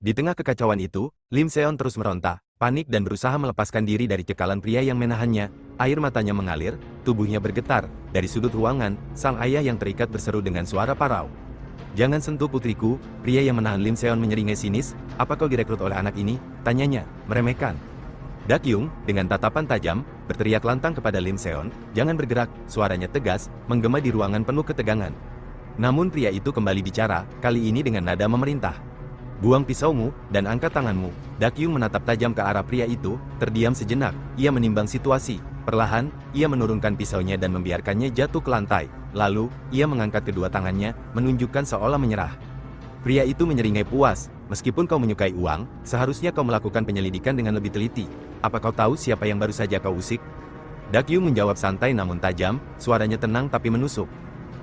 Di tengah kekacauan itu, Lim Seon terus meronta, panik dan berusaha melepaskan diri dari cekalan pria yang menahannya. Air matanya mengalir, tubuhnya bergetar. Dari sudut ruangan, sang ayah yang terikat berseru dengan suara parau. "Jangan sentuh putriku." Pria yang menahan Lim Seon menyeringai sinis. "Apa kau direkrut oleh anak ini?" tanyanya, meremehkan. Dak Yung, dengan tatapan tajam, berteriak lantang kepada Lim Seon, "Jangan bergerak." Suaranya tegas, menggema di ruangan penuh ketegangan. Namun pria itu kembali bicara, kali ini dengan nada memerintah. "Buang pisaumu, dan angkat tanganmu." Dak Yung menatap tajam ke arah pria itu, terdiam sejenak, ia menimbang situasi. Perlahan, ia menurunkan pisaunya dan membiarkannya jatuh ke lantai. Lalu, ia mengangkat kedua tangannya, menunjukkan seolah menyerah. Pria itu menyeringai puas, "Meskipun kau menyukai uang, seharusnya kau melakukan penyelidikan dengan lebih teliti. Apa kau tahu siapa yang baru saja kau usik?" Dak Yung menjawab santai namun tajam, suaranya tenang tapi menusuk.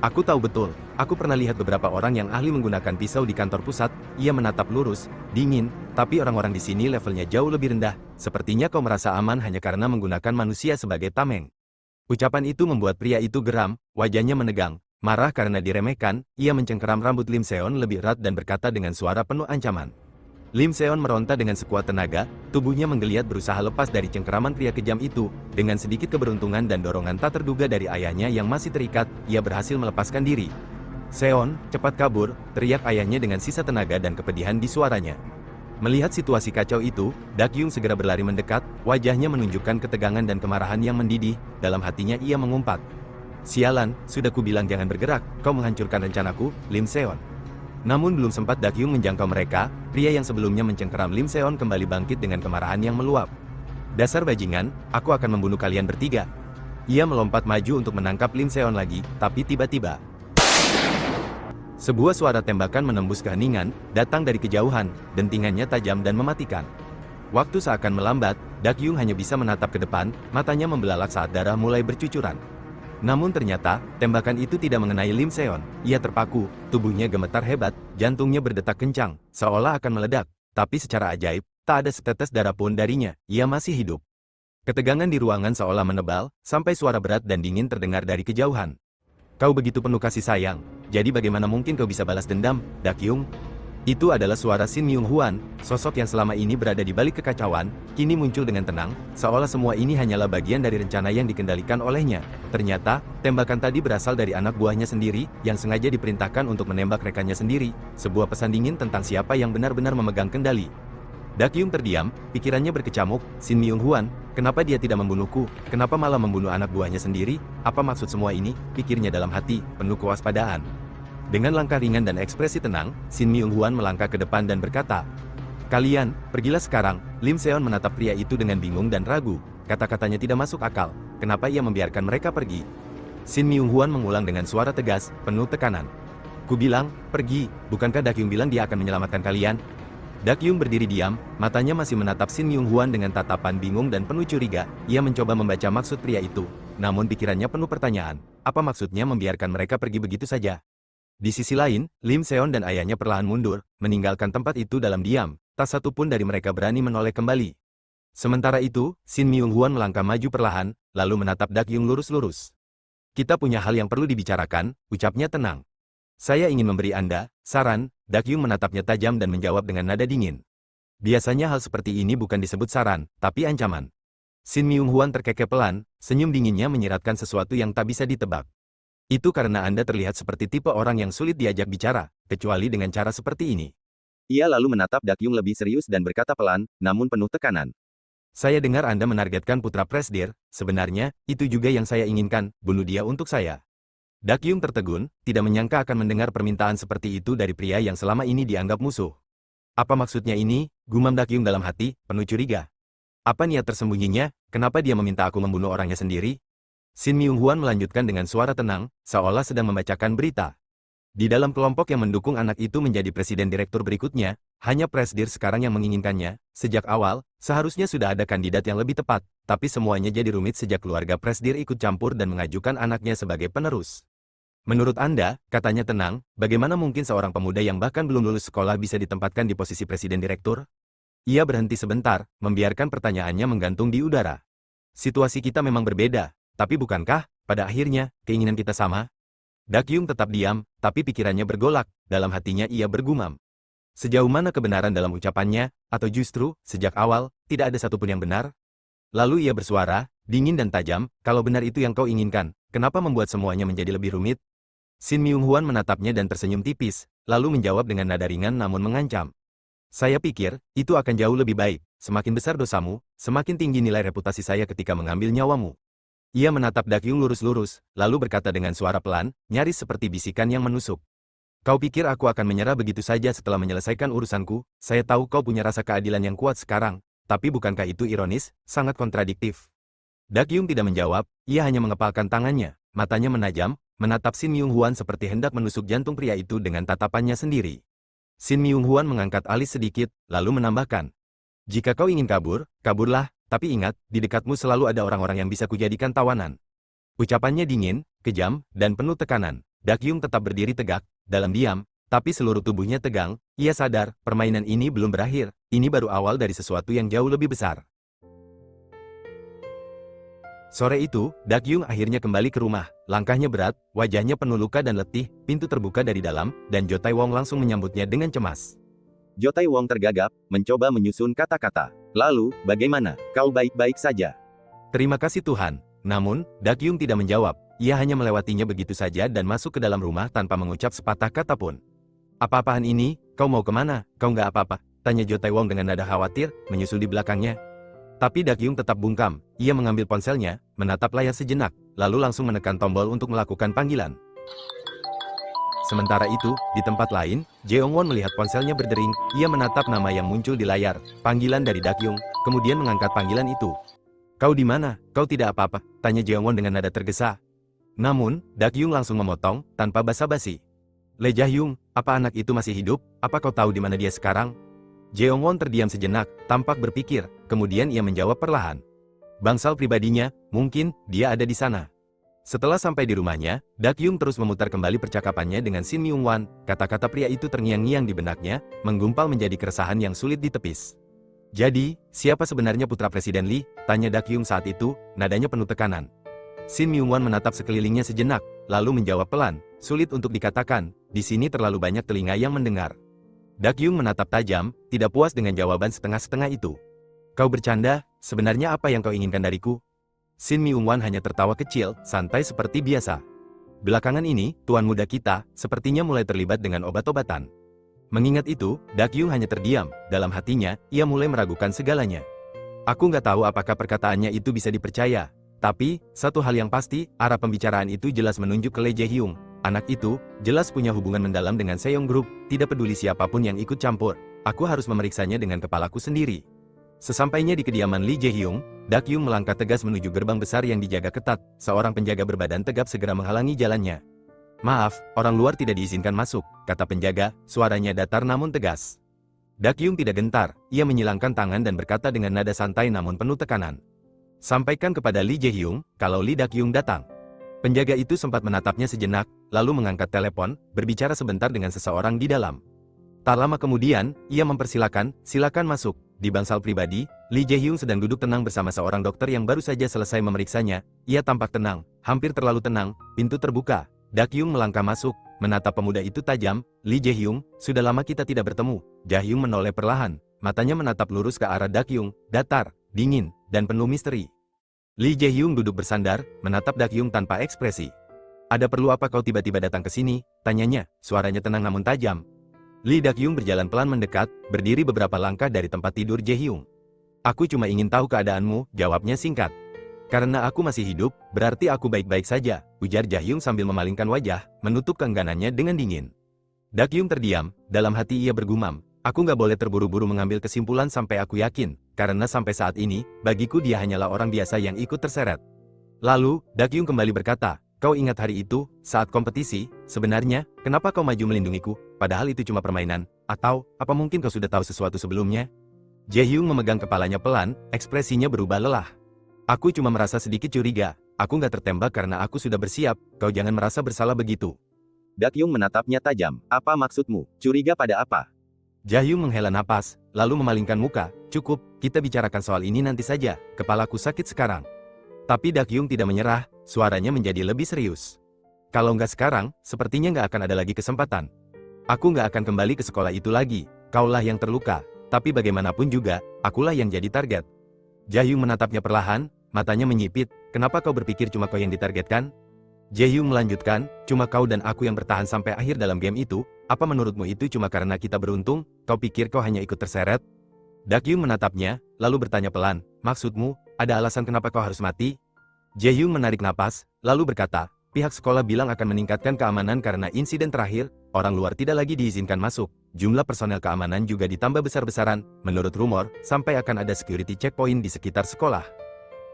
"Aku tahu betul, aku pernah lihat beberapa orang yang ahli menggunakan pisau di kantor pusat." Ia menatap lurus, dingin, "Tapi orang-orang di sini levelnya jauh lebih rendah. Sepertinya kau merasa aman hanya karena menggunakan manusia sebagai tameng." Ucapan itu membuat pria itu geram, wajahnya menegang. Marah karena diremehkan, ia mencengkeram rambut Lim Seon lebih erat dan berkata dengan suara penuh ancaman. Lim Seon meronta dengan sekuat tenaga, tubuhnya menggeliat berusaha lepas dari cengkeraman pria kejam itu. Dengan sedikit keberuntungan dan dorongan tak terduga dari ayahnya yang masih terikat, ia berhasil melepaskan diri. "Seon, cepat kabur!" teriak ayahnya dengan sisa tenaga dan kepedihan di suaranya. Melihat situasi kacau itu, Dak Yung segera berlari mendekat, wajahnya menunjukkan ketegangan dan kemarahan yang mendidih. Dalam hatinya ia mengumpat, "Sialan, sudah kubilang jangan bergerak, kau menghancurkan rencanaku, Lim Seon." Namun belum sempat Dak Yung menjangkau mereka, pria yang sebelumnya mencengkeram Lim Seon kembali bangkit dengan kemarahan yang meluap. "Dasar bajingan, aku akan membunuh kalian bertiga." Ia melompat maju untuk menangkap Lim Seon lagi, tapi tiba-tiba sebuah suara tembakan menembus keheningan, datang dari kejauhan, dentingannya tajam dan mematikan. Waktu seakan melambat, Dak Yung hanya bisa menatap ke depan, matanya membelalak saat darah mulai bercucuran. Namun ternyata, tembakan itu tidak mengenai Lim Seon. Ia terpaku, tubuhnya gemetar hebat, jantungnya berdetak kencang, seolah akan meledak. Tapi secara ajaib, tak ada setetes darah pun darinya, ia masih hidup. Ketegangan di ruangan seolah menebal, sampai suara berat dan dingin terdengar dari kejauhan. "Kau begitu penuh kasih sayang, jadi bagaimana mungkin kau bisa balas dendam, Dak Yung?" Itu adalah suara Shin Myung Hwan, sosok yang selama ini berada di balik kekacauan, kini muncul dengan tenang, seolah semua ini hanyalah bagian dari rencana yang dikendalikan olehnya. Ternyata, tembakan tadi berasal dari anak buahnya sendiri, yang sengaja diperintahkan untuk menembak rekannya sendiri, sebuah pesan dingin tentang siapa yang benar-benar memegang kendali. Dak Yung terdiam, pikirannya berkecamuk, Shin Myung Hwan, kenapa dia tidak membunuhku, kenapa malah membunuh anak buahnya sendiri, apa maksud semua ini, pikirnya dalam hati, penuh kewaspadaan. Dengan langkah ringan dan ekspresi tenang, Shin Myung Hwan melangkah ke depan dan berkata, "Kalian, pergilah sekarang." Lim Seon menatap pria itu dengan bingung dan ragu, kata-katanya tidak masuk akal, kenapa ia membiarkan mereka pergi? Shin Myung Hwan mengulang dengan suara tegas, penuh tekanan. "Ku bilang, pergi, bukankah Dak Yung bilang dia akan menyelamatkan kalian?" Dak Yung berdiri diam, matanya masih menatap Shin Myung Hwan dengan tatapan bingung dan penuh curiga. Ia mencoba membaca maksud pria itu, namun pikirannya penuh pertanyaan. Apa maksudnya membiarkan mereka pergi begitu saja? Di sisi lain, Lim Seon dan ayahnya perlahan mundur, meninggalkan tempat itu dalam diam. Tak satu pun dari mereka berani menoleh kembali. Sementara itu, Shin Myung Hwan melangkah maju perlahan, lalu menatap Dak Yung lurus-lurus. "Kita punya hal yang perlu dibicarakan," ucapnya tenang. "Saya ingin memberi Anda saran." Dak Yung menatapnya tajam dan menjawab dengan nada dingin. Biasanya hal seperti ini bukan disebut saran, tapi ancaman. Shin Myung Hwan terkekeh pelan, senyum dinginnya menyiratkan sesuatu yang tak bisa ditebak. "Itu karena Anda terlihat seperti tipe orang yang sulit diajak bicara, kecuali dengan cara seperti ini." Ia lalu menatap Dak Yung lebih serius dan berkata pelan, namun penuh tekanan. "Saya dengar Anda menargetkan putra Presdir, sebenarnya, itu juga yang saya inginkan, bunuh dia untuk saya." Dak Yung tertegun, tidak menyangka akan mendengar permintaan seperti itu dari pria yang selama ini dianggap musuh. "Apa maksudnya ini?" gumam Dak Yung dalam hati, penuh curiga. "Apa niat tersembunyinya, kenapa dia meminta aku membunuh orangnya sendiri?" Shin Myung Hwan melanjutkan dengan suara tenang, seolah sedang membacakan berita. "Di dalam kelompok yang mendukung anak itu menjadi presiden direktur berikutnya, hanya Presdir sekarang yang menginginkannya. Sejak awal, seharusnya sudah ada kandidat yang lebih tepat, tapi semuanya jadi rumit sejak keluarga Presdir ikut campur dan mengajukan anaknya sebagai penerus. Menurut Anda," katanya tenang, "bagaimana mungkin seorang pemuda yang bahkan belum lulus sekolah bisa ditempatkan di posisi presiden direktur?" Ia berhenti sebentar, membiarkan pertanyaannya menggantung di udara. "Situasi kita memang berbeda. Tapi bukankah, pada akhirnya, keinginan kita sama?" Dak Yung tetap diam, tapi pikirannya bergolak, dalam hatinya ia bergumam. Sejauh mana kebenaran dalam ucapannya, atau justru, sejak awal, tidak ada satupun yang benar? Lalu ia bersuara, dingin dan tajam, kalau benar itu yang kau inginkan, kenapa membuat semuanya menjadi lebih rumit? Shin Myung-hwan menatapnya dan tersenyum tipis, lalu menjawab dengan nada ringan namun mengancam. Saya pikir, itu akan jauh lebih baik, semakin besar dosamu, semakin tinggi nilai reputasi saya ketika mengambil nyawamu. Ia menatap Dakyung lurus-lurus, lalu berkata dengan suara pelan, nyaris seperti bisikan yang menusuk. Kau pikir aku akan menyerah begitu saja setelah menyelesaikan urusanku? Saya tahu kau punya rasa keadilan yang kuat sekarang, tapi bukankah itu ironis, sangat kontradiktif? Dakyung tidak menjawab, ia hanya mengepalkan tangannya, matanya menajam, menatap Shin Myung-hwan seperti hendak menusuk jantung pria itu dengan tatapannya sendiri. Shin Myung-hwan mengangkat alis sedikit, lalu menambahkan, jika kau ingin kabur, kaburlah, tapi ingat, di dekatmu selalu ada orang-orang yang bisa kujadikan tawanan. Ucapannya dingin, kejam, dan penuh tekanan. Dakyung tetap berdiri tegak, dalam diam, tapi seluruh tubuhnya tegang. Ia sadar, permainan ini belum berakhir, ini baru awal dari sesuatu yang jauh lebih besar. Sore itu, Dakyung akhirnya kembali ke rumah. Langkahnya berat, wajahnya penuh luka dan letih, pintu terbuka dari dalam, dan Jo Tae-wong langsung menyambutnya dengan cemas. Jo Tae-wong tergagap, mencoba menyusun kata-kata. Lalu, bagaimana? Kau baik-baik saja? Terima kasih Tuhan. Namun, Dakyung tidak menjawab. Ia hanya melewatinya begitu saja dan masuk ke dalam rumah tanpa mengucap sepatah kata pun. Apa-apaan ini? Kau mau kemana? Kau nggak apa-apa? Tanya Jo Tae-wong dengan nada khawatir, menyusul di belakangnya. Tapi Dakyung tetap bungkam. Ia mengambil ponselnya, menatap layar sejenak, lalu langsung menekan tombol untuk melakukan panggilan. Sementara itu, di tempat lain, Jeongwon melihat ponselnya berdering, ia menatap nama yang muncul di layar, panggilan dari Dakyung, kemudian mengangkat panggilan itu. Kau di mana? Kau tidak apa-apa? Tanya Jeongwon dengan nada tergesa. Namun, Dakyung langsung memotong, tanpa basa-basi. Le Jae-hyung, apa anak itu masih hidup? Apa kau tahu di mana dia sekarang? Jeongwon terdiam sejenak, tampak berpikir, kemudian ia menjawab perlahan. Bangsal pribadinya, mungkin, dia ada di sana. Setelah sampai di rumahnya, Dakyung terus memutar kembali percakapannya dengan Shin Myung-hwan. Kata-kata pria itu terngiang-ngiang di benaknya, menggumpal menjadi keresahan yang sulit ditepis. Jadi, siapa sebenarnya putra Presiden Lee? Tanya Dakyung saat itu, nadanya penuh tekanan. Shin Myung-hwan menatap sekelilingnya sejenak, lalu menjawab pelan, sulit untuk dikatakan, di sini terlalu banyak telinga yang mendengar. Dakyung menatap tajam, tidak puas dengan jawaban setengah-setengah itu. Kau bercanda, sebenarnya apa yang kau inginkan dariku? Shin Myung-hwan hanya tertawa kecil, santai seperti biasa. Belakangan ini, tuan muda kita, sepertinya mulai terlibat dengan obat-obatan. Mengingat itu, Dakyung hanya terdiam, dalam hatinya, ia mulai meragukan segalanya. Aku nggak tahu apakah perkataannya itu bisa dipercaya. Tapi, satu hal yang pasti, arah pembicaraan itu jelas menunjuk ke Le Jae-hyung. Anak itu, jelas punya hubungan mendalam dengan Seong Group, tidak peduli siapapun yang ikut campur. Aku harus memeriksanya dengan kepalaku sendiri. Sesampainya di kediaman Lee Jae-hyung, Dakyung melangkah tegas menuju gerbang besar yang dijaga ketat. Seorang penjaga berbadan tegap segera menghalangi jalannya. Maaf, orang luar tidak diizinkan masuk, kata penjaga, suaranya datar namun tegas. Dakyung tidak gentar, ia menyilangkan tangan dan berkata dengan nada santai namun penuh tekanan. Sampaikan kepada Lee Jae-hyung, kalau Lee Dakyung datang. Penjaga itu sempat menatapnya sejenak, lalu mengangkat telepon, berbicara sebentar dengan seseorang di dalam. Tak lama kemudian, ia mempersilakan, silakan masuk. Di bangsal pribadi, Lee Jae-hyung sedang duduk tenang bersama seorang dokter yang baru saja selesai memeriksanya. Ia tampak tenang, hampir terlalu tenang. Pintu terbuka. Dakyung melangkah masuk, menatap pemuda itu tajam. Lee Jae-hyung, sudah lama kita tidak bertemu. Jae-hyung menoleh perlahan, matanya menatap lurus ke arah Dakyung, datar, dingin, dan penuh misteri. Lee Jae-hyung duduk bersandar, menatap Dakyung tanpa ekspresi. Ada perlu apa kau tiba-tiba datang ke sini? Tanyanya, suaranya tenang namun tajam. Lee Dakyung berjalan pelan mendekat, berdiri beberapa langkah dari tempat tidur Jae-hyung. Aku cuma ingin tahu keadaanmu, jawabnya singkat. Karena aku masih hidup, berarti aku baik-baik saja, ujar Jae-hyung sambil memalingkan wajah, menutup keengganannya dengan dingin. Dakyung terdiam, dalam hati ia bergumam, aku nggak boleh terburu-buru mengambil kesimpulan sampai aku yakin, karena sampai saat ini, bagiku dia hanyalah orang biasa yang ikut terseret. Lalu, Dakyung kembali berkata, kau ingat hari itu, saat kompetisi, sebenarnya, kenapa kau maju melindungiku, padahal itu cuma permainan, atau, apa mungkin kau sudah tahu sesuatu sebelumnya? Jae-hyung memegang kepalanya pelan, ekspresinya berubah lelah. Aku cuma merasa sedikit curiga, aku nggak tertembak karena aku sudah bersiap, kau jangan merasa bersalah begitu. Dakyung menatapnya tajam, apa maksudmu, curiga pada apa? Jae-hyung menghela napas, lalu memalingkan muka, cukup, kita bicarakan soal ini nanti saja, kepalaku sakit sekarang. Tapi Dakyung tidak menyerah, suaranya menjadi lebih serius. Kalau nggak sekarang, sepertinya nggak akan ada lagi kesempatan. Aku nggak akan kembali ke sekolah itu lagi. Kaulah yang terluka, tapi bagaimanapun juga, akulah yang jadi target. Jae-hyung menatapnya perlahan, matanya menyipit. Kenapa kau berpikir cuma kau yang ditargetkan? Jae-hyung melanjutkan, cuma kau dan aku yang bertahan sampai akhir dalam game itu. Apa menurutmu itu cuma karena kita beruntung? Kau pikir kau hanya ikut terseret? Dakyung menatapnya, lalu bertanya pelan, maksudmu, ada alasan kenapa kau harus mati? Jae-hyung menarik napas, lalu berkata, pihak sekolah bilang akan meningkatkan keamanan karena insiden terakhir, orang luar tidak lagi diizinkan masuk. Jumlah personel keamanan juga ditambah besar-besaran, menurut rumor, sampai akan ada security checkpoint di sekitar sekolah.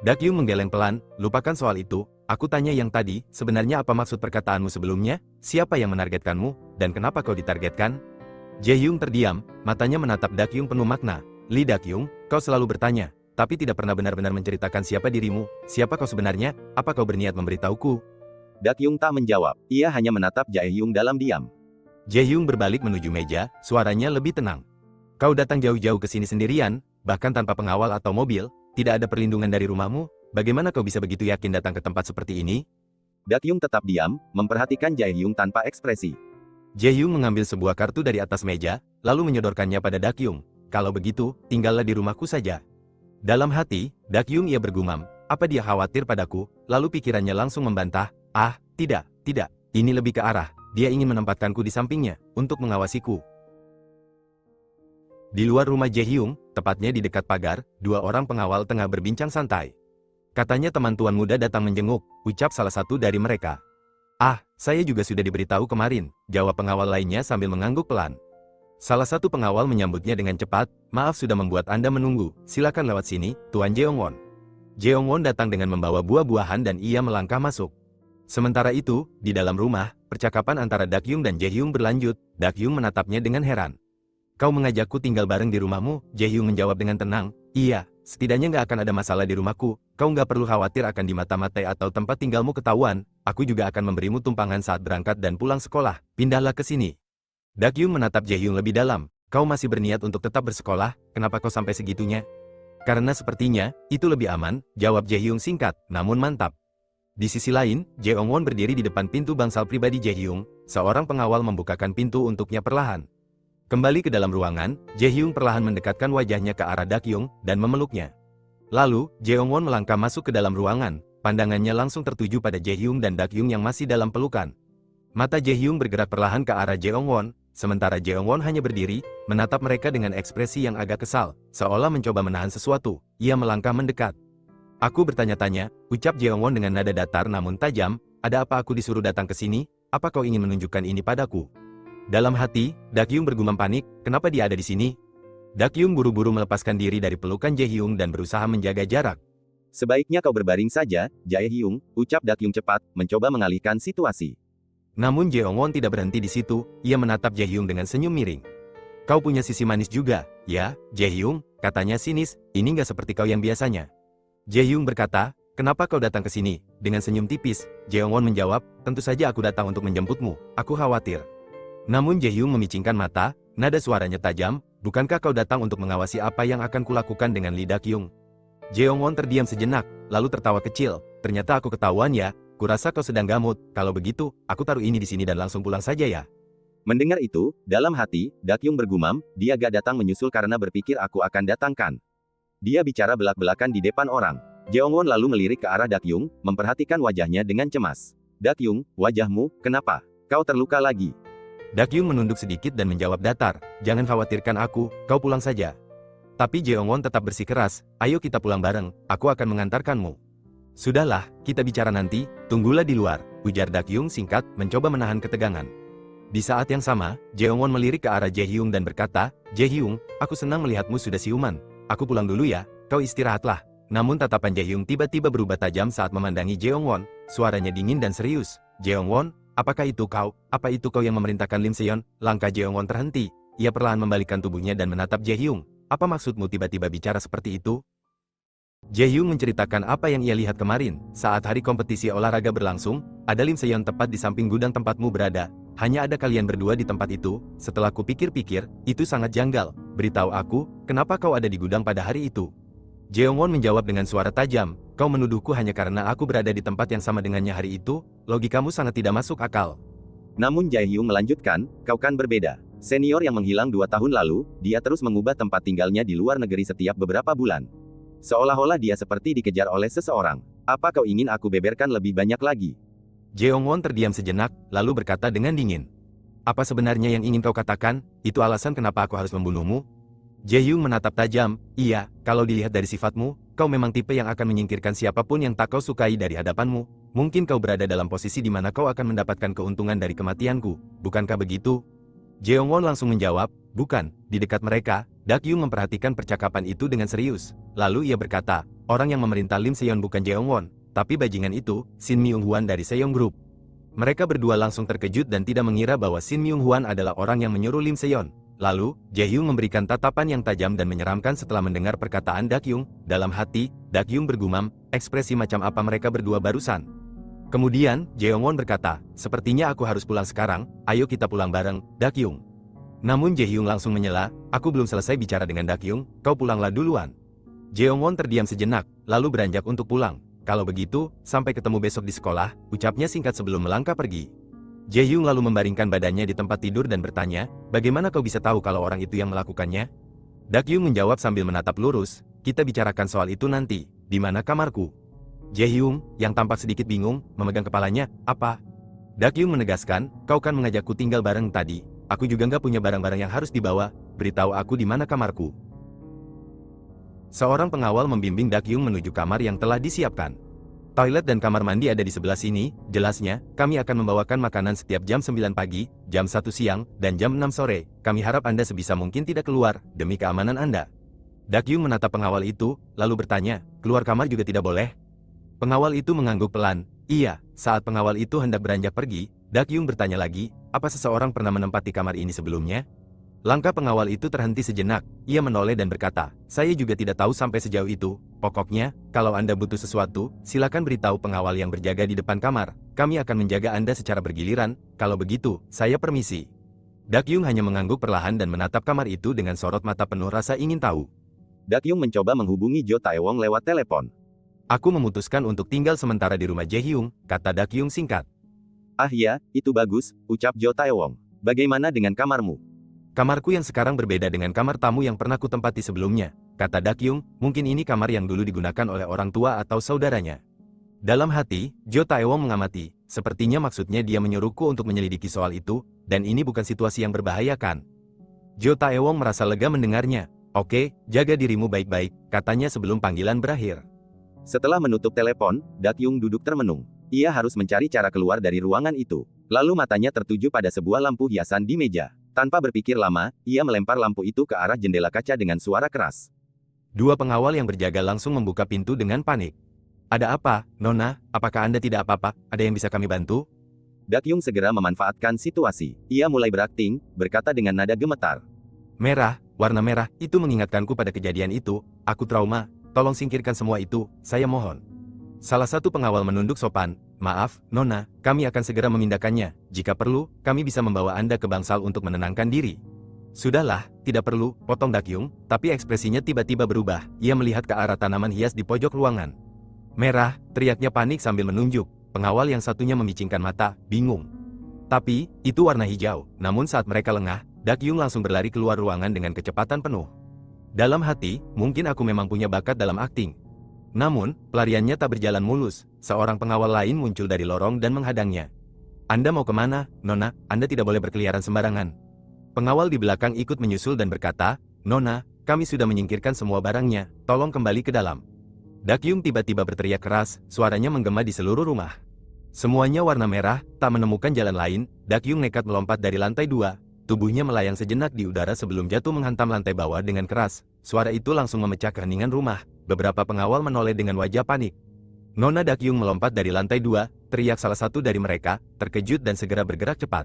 Dakyung menggeleng pelan, lupakan soal itu, aku tanya yang tadi, sebenarnya apa maksud perkataanmu sebelumnya? Siapa yang menargetkanmu, dan kenapa kau ditargetkan? Jae-hyung terdiam, matanya menatap Dakyung penuh makna. Lee Dakyung, kau selalu bertanya, tapi tidak pernah benar-benar menceritakan siapa dirimu, siapa kau sebenarnya, apa kau berniat memberitahuku? Dakyung tak menjawab, ia hanya menatap Jae-hyung dalam diam. Jae-hyung berbalik menuju meja, suaranya lebih tenang. Kau datang jauh-jauh ke sini sendirian, bahkan tanpa pengawal atau mobil, tidak ada perlindungan dari rumahmu, bagaimana kau bisa begitu yakin datang ke tempat seperti ini? Dakyung tetap diam, memperhatikan Jae-hyung tanpa ekspresi. Jae-hyung mengambil sebuah kartu dari atas meja, lalu menyodorkannya pada Dakyung. Kalau begitu, tinggallah di rumahku saja. Dalam hati, Dakyung ia bergumam, apa dia khawatir padaku, lalu pikirannya langsung membantah, tidak, ini lebih ke arah, dia ingin menempatkanku di sampingnya, untuk mengawasiku. Di luar rumah Jae-hyung, tepatnya di dekat pagar, dua orang pengawal tengah berbincang santai. Katanya teman tuan muda datang menjenguk, ucap salah satu dari mereka. Saya juga sudah diberitahu kemarin, jawab pengawal lainnya sambil mengangguk pelan. Salah satu pengawal menyambutnya dengan cepat, maaf sudah membuat Anda menunggu, silakan lewat sini, Tuan Jeongwon. Jeongwon datang dengan membawa buah-buahan dan ia melangkah masuk. Sementara itu, di dalam rumah, percakapan antara Dakyung dan Jae-hyung berlanjut. Dakyung menatapnya dengan heran. Kau mengajakku tinggal bareng di rumahmu? Jae-hyung menjawab dengan tenang, iya, setidaknya nggak akan ada masalah di rumahku, kau nggak perlu khawatir akan dimata-matai atau tempat tinggalmu ketahuan, aku juga akan memberimu tumpangan saat berangkat dan pulang sekolah, pindahlah ke sini. Dakyung menatap Jae-hyung lebih dalam, kau masih berniat untuk tetap bersekolah, kenapa kau sampai segitunya? Karena sepertinya, itu lebih aman, jawab Jae-hyung singkat, namun mantap. Di sisi lain, Jeongwon berdiri di depan pintu bangsal pribadi Jae-hyung, seorang pengawal membukakan pintu untuknya perlahan. Kembali ke dalam ruangan, Jae-hyung perlahan mendekatkan wajahnya ke arah Dakyung, dan memeluknya. Lalu, Jeongwon melangkah masuk ke dalam ruangan, pandangannya langsung tertuju pada Jae-hyung dan Dakyung yang masih dalam pelukan. Mata Jae-hyung bergerak perlahan ke arah Jeongwon, sementara Jeongwon hanya berdiri, menatap mereka dengan ekspresi yang agak kesal, seolah mencoba menahan sesuatu. Ia melangkah mendekat. Aku bertanya-tanya, ucap Jeongwon dengan nada datar namun tajam, ada apa aku disuruh datang ke sini? Apa kau ingin menunjukkan ini padaku? Dalam hati, Dakyung bergumam panik, kenapa dia ada di sini? Dakyung buru-buru melepaskan diri dari pelukan Jae-hyung dan berusaha menjaga jarak. Sebaiknya kau berbaring saja, Jae-hyung, ucap Dakyung cepat, mencoba mengalihkan situasi. Namun Jeongwon tidak berhenti di situ, ia menatap Jae-hyung dengan senyum miring. Kau punya sisi manis juga, ya, Jae-hyung, katanya sinis, ini nggak seperti kau yang biasanya. Jae-hyung berkata, kenapa kau datang ke sini? Dengan senyum tipis, Jeongwon menjawab, tentu saja aku datang untuk menjemputmu, aku khawatir. Namun Jae-hyung memicingkan mata, nada suaranya tajam, bukankah kau datang untuk mengawasi apa yang akan kulakukan dengan Lee Dakyung? Jeongwon terdiam sejenak, lalu tertawa kecil, ternyata aku ketahuan ya. Kurasa kau sedang gamut, kalau begitu, aku taruh ini di sini dan langsung pulang saja ya. Mendengar itu, dalam hati, Dakyung bergumam, dia gak datang menyusul karena berpikir aku akan datangkan. Dia bicara belak-belakan di depan orang. Jeongwon lalu melirik ke arah Dakyung, memperhatikan wajahnya dengan cemas. Dakyung, wajahmu, kenapa? Kau terluka lagi? Dakyung menunduk sedikit dan menjawab datar, jangan khawatirkan aku, kau pulang saja. Tapi Jeongwon tetap bersikeras, ayo kita pulang bareng, aku akan mengantarkanmu. Sudahlah, kita bicara nanti, tunggulah di luar, ujar Dakyung singkat, mencoba menahan ketegangan. Di saat yang sama, Jeongwon melirik ke arah Jae-hyung dan berkata, Jae-hyung, aku senang melihatmu sudah siuman. Aku pulang dulu ya, kau istirahatlah. Namun tatapan Jae-hyung tiba-tiba berubah tajam saat memandangi Jeongwon, suaranya dingin dan serius. Jeongwon, apakah itu kau? Apa itu kau yang memerintahkan Lim Seon? Langkah Jeongwon terhenti, ia perlahan membalikkan tubuhnya dan menatap Jae-hyung. Apa maksudmu tiba-tiba bicara seperti itu? Jae-hyung menceritakan apa yang ia lihat kemarin, saat hari kompetisi olahraga berlangsung, ada Lim Seon tepat di samping gudang tempatmu berada, hanya ada kalian berdua di tempat itu, setelah kupikir-pikir, itu sangat janggal, beritahu aku, kenapa kau ada di gudang pada hari itu? Jeongwon menjawab dengan suara tajam, kau menuduhku hanya karena aku berada di tempat yang sama dengannya hari itu, logikamu sangat tidak masuk akal. Namun Jae-hyung melanjutkan, kau kan berbeda. Senior yang menghilang 2 tahun lalu, dia terus mengubah tempat tinggalnya di luar negeri setiap beberapa bulan. Seolah-olah dia seperti dikejar oleh seseorang. Apa kau ingin aku beberkan lebih banyak lagi? Jeongwon terdiam sejenak, lalu berkata dengan dingin. Apa sebenarnya yang ingin kau katakan? Itu alasan kenapa aku harus membunuhmu? Jaehyung menatap tajam. Iya, kalau dilihat dari sifatmu, kau memang tipe yang akan menyingkirkan siapapun yang tak kau sukai dari hadapanmu. Mungkin kau berada dalam posisi di mana kau akan mendapatkan keuntungan dari kematianku, bukankah begitu? Jeongwon langsung menjawab, bukan. Di dekat mereka, Dakyung memperhatikan percakapan itu dengan serius. Lalu ia berkata, orang yang memerintah Lim Seon bukan Jeongwon, tapi bajingan itu, Shin Myung-hwan dari Seong Group. Mereka berdua langsung terkejut dan tidak mengira bahwa Shin Myung-hwan adalah orang yang menyuruh Lim Seon. Lalu, Jaehyung memberikan tatapan yang tajam dan menyeramkan setelah mendengar perkataan Dakyung. Dalam hati, Dakyung bergumam, ekspresi macam apa mereka berdua barusan. Kemudian, Jeongwon berkata, sepertinya aku harus pulang sekarang, ayo kita pulang bareng, Dakyung. Namun Jaehyung langsung menyela, aku belum selesai bicara dengan Dakyung, kau pulanglah duluan. Jeongwon terdiam sejenak, lalu beranjak untuk pulang. Kalau begitu, sampai ketemu besok di sekolah, ucapnya singkat sebelum melangkah pergi. Jaehyung lalu membaringkan badannya di tempat tidur dan bertanya, bagaimana kau bisa tahu kalau orang itu yang melakukannya? Dakyung menjawab sambil menatap lurus, kita bicarakan soal itu nanti, di mana kamarku? Jaehyung, yang tampak sedikit bingung, memegang kepalanya, apa? Dakyung menegaskan, kau kan mengajakku tinggal bareng tadi, aku juga nggak punya barang-barang yang harus dibawa, beritahu aku di mana kamarku. Seorang pengawal membimbing Dakyung menuju kamar yang telah disiapkan. Toilet dan kamar mandi ada di sebelah sini, jelasnya, kami akan membawakan makanan setiap jam 9 pagi, jam 1 siang, dan jam 6 sore. Kami harap Anda sebisa mungkin tidak keluar, demi keamanan Anda. Dakyung menatap pengawal itu, lalu bertanya, keluar kamar juga tidak boleh? Pengawal itu mengangguk pelan, iya. Saat pengawal itu hendak beranjak pergi, Dakyung bertanya lagi, apa seseorang pernah menempati kamar ini sebelumnya? Langkah pengawal itu terhenti sejenak, ia menoleh dan berkata, saya juga tidak tahu sampai sejauh itu, pokoknya, kalau Anda butuh sesuatu, silakan beritahu pengawal yang berjaga di depan kamar, kami akan menjaga Anda secara bergiliran, kalau begitu, saya permisi. Dakyung hanya mengangguk perlahan dan menatap kamar itu dengan sorot mata penuh rasa ingin tahu. Dakyung mencoba menghubungi Jo Taewong lewat telepon. Aku memutuskan untuk tinggal sementara di rumah Jaehyung, kata Dakyung singkat. Ah ya, itu bagus, ucap Jo Taewong. Bagaimana dengan kamarmu? Kamarku yang sekarang berbeda dengan kamar tamu yang pernah kutempati sebelumnya, kata Dakyung, mungkin ini kamar yang dulu digunakan oleh orang tua atau saudaranya. Dalam hati, Jo Taewong mengamati, sepertinya maksudnya dia menyuruhku untuk menyelidiki soal itu, dan ini bukan situasi yang berbahaya kan? Jo Taewong merasa lega mendengarnya. Oke, jaga dirimu baik-baik, katanya sebelum panggilan berakhir. Setelah menutup telepon, Dakyung duduk termenung. Ia harus mencari cara keluar dari ruangan itu. Lalu matanya tertuju pada sebuah lampu hiasan di meja. Tanpa berpikir lama, ia melempar lampu itu ke arah jendela kaca dengan suara keras. Dua pengawal yang berjaga langsung membuka pintu dengan panik. Ada apa, Nona? Apakah Anda tidak apa-apa? Ada yang bisa kami bantu? Dakyung segera memanfaatkan situasi. Ia mulai berakting, berkata dengan nada gemetar. Merah, warna merah, itu mengingatkanku pada kejadian itu. Aku trauma, tolong singkirkan semua itu, saya mohon. Salah satu pengawal menunduk sopan. Maaf, Nona, kami akan segera memindahkannya. Jika perlu, kami bisa membawa Anda ke bangsal untuk menenangkan diri. Sudahlah, tidak perlu, potong Dakyung, tapi ekspresinya tiba-tiba berubah. Ia melihat ke arah tanaman hias di pojok ruangan. Merah, teriaknya panik sambil menunjuk. Pengawal yang satunya memicingkan mata, bingung. Tapi, itu warna hijau. Namun saat mereka lengah, Dakyung langsung berlari keluar ruangan dengan kecepatan penuh. Dalam hati, mungkin aku memang punya bakat dalam akting. Namun, pelariannya tak berjalan mulus. Seorang pengawal lain muncul dari lorong dan menghadangnya. Anda mau kemana, Nona? Anda tidak boleh berkeliaran sembarangan. Pengawal di belakang ikut menyusul dan berkata, Nona, kami sudah menyingkirkan semua barangnya, tolong kembali ke dalam. Dakyung tiba-tiba berteriak keras, suaranya menggema di seluruh rumah. Semuanya warna merah, tak menemukan jalan lain, Dakyung nekat melompat dari lantai 2. Tubuhnya melayang sejenak di udara sebelum jatuh menghantam lantai bawah dengan keras. Suara itu langsung memecah keheningan rumah. Beberapa pengawal menoleh dengan wajah panik. Nona Dakyung melompat dari lantai 2, teriak salah satu dari mereka, terkejut dan segera bergerak cepat.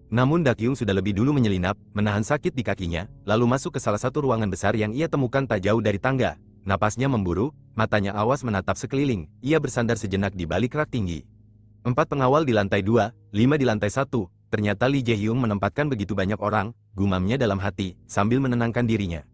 Namun Dakyung sudah lebih dulu menyelinap, menahan sakit di kakinya, lalu masuk ke salah satu ruangan besar yang ia temukan tak jauh dari tangga. Napasnya memburu, matanya awas menatap sekeliling, ia bersandar sejenak di balik rak tinggi. 4 pengawal di lantai 2, 5 di lantai 1, ternyata Lee Jae-hyung menempatkan begitu banyak orang, gumamnya dalam hati, sambil menenangkan dirinya.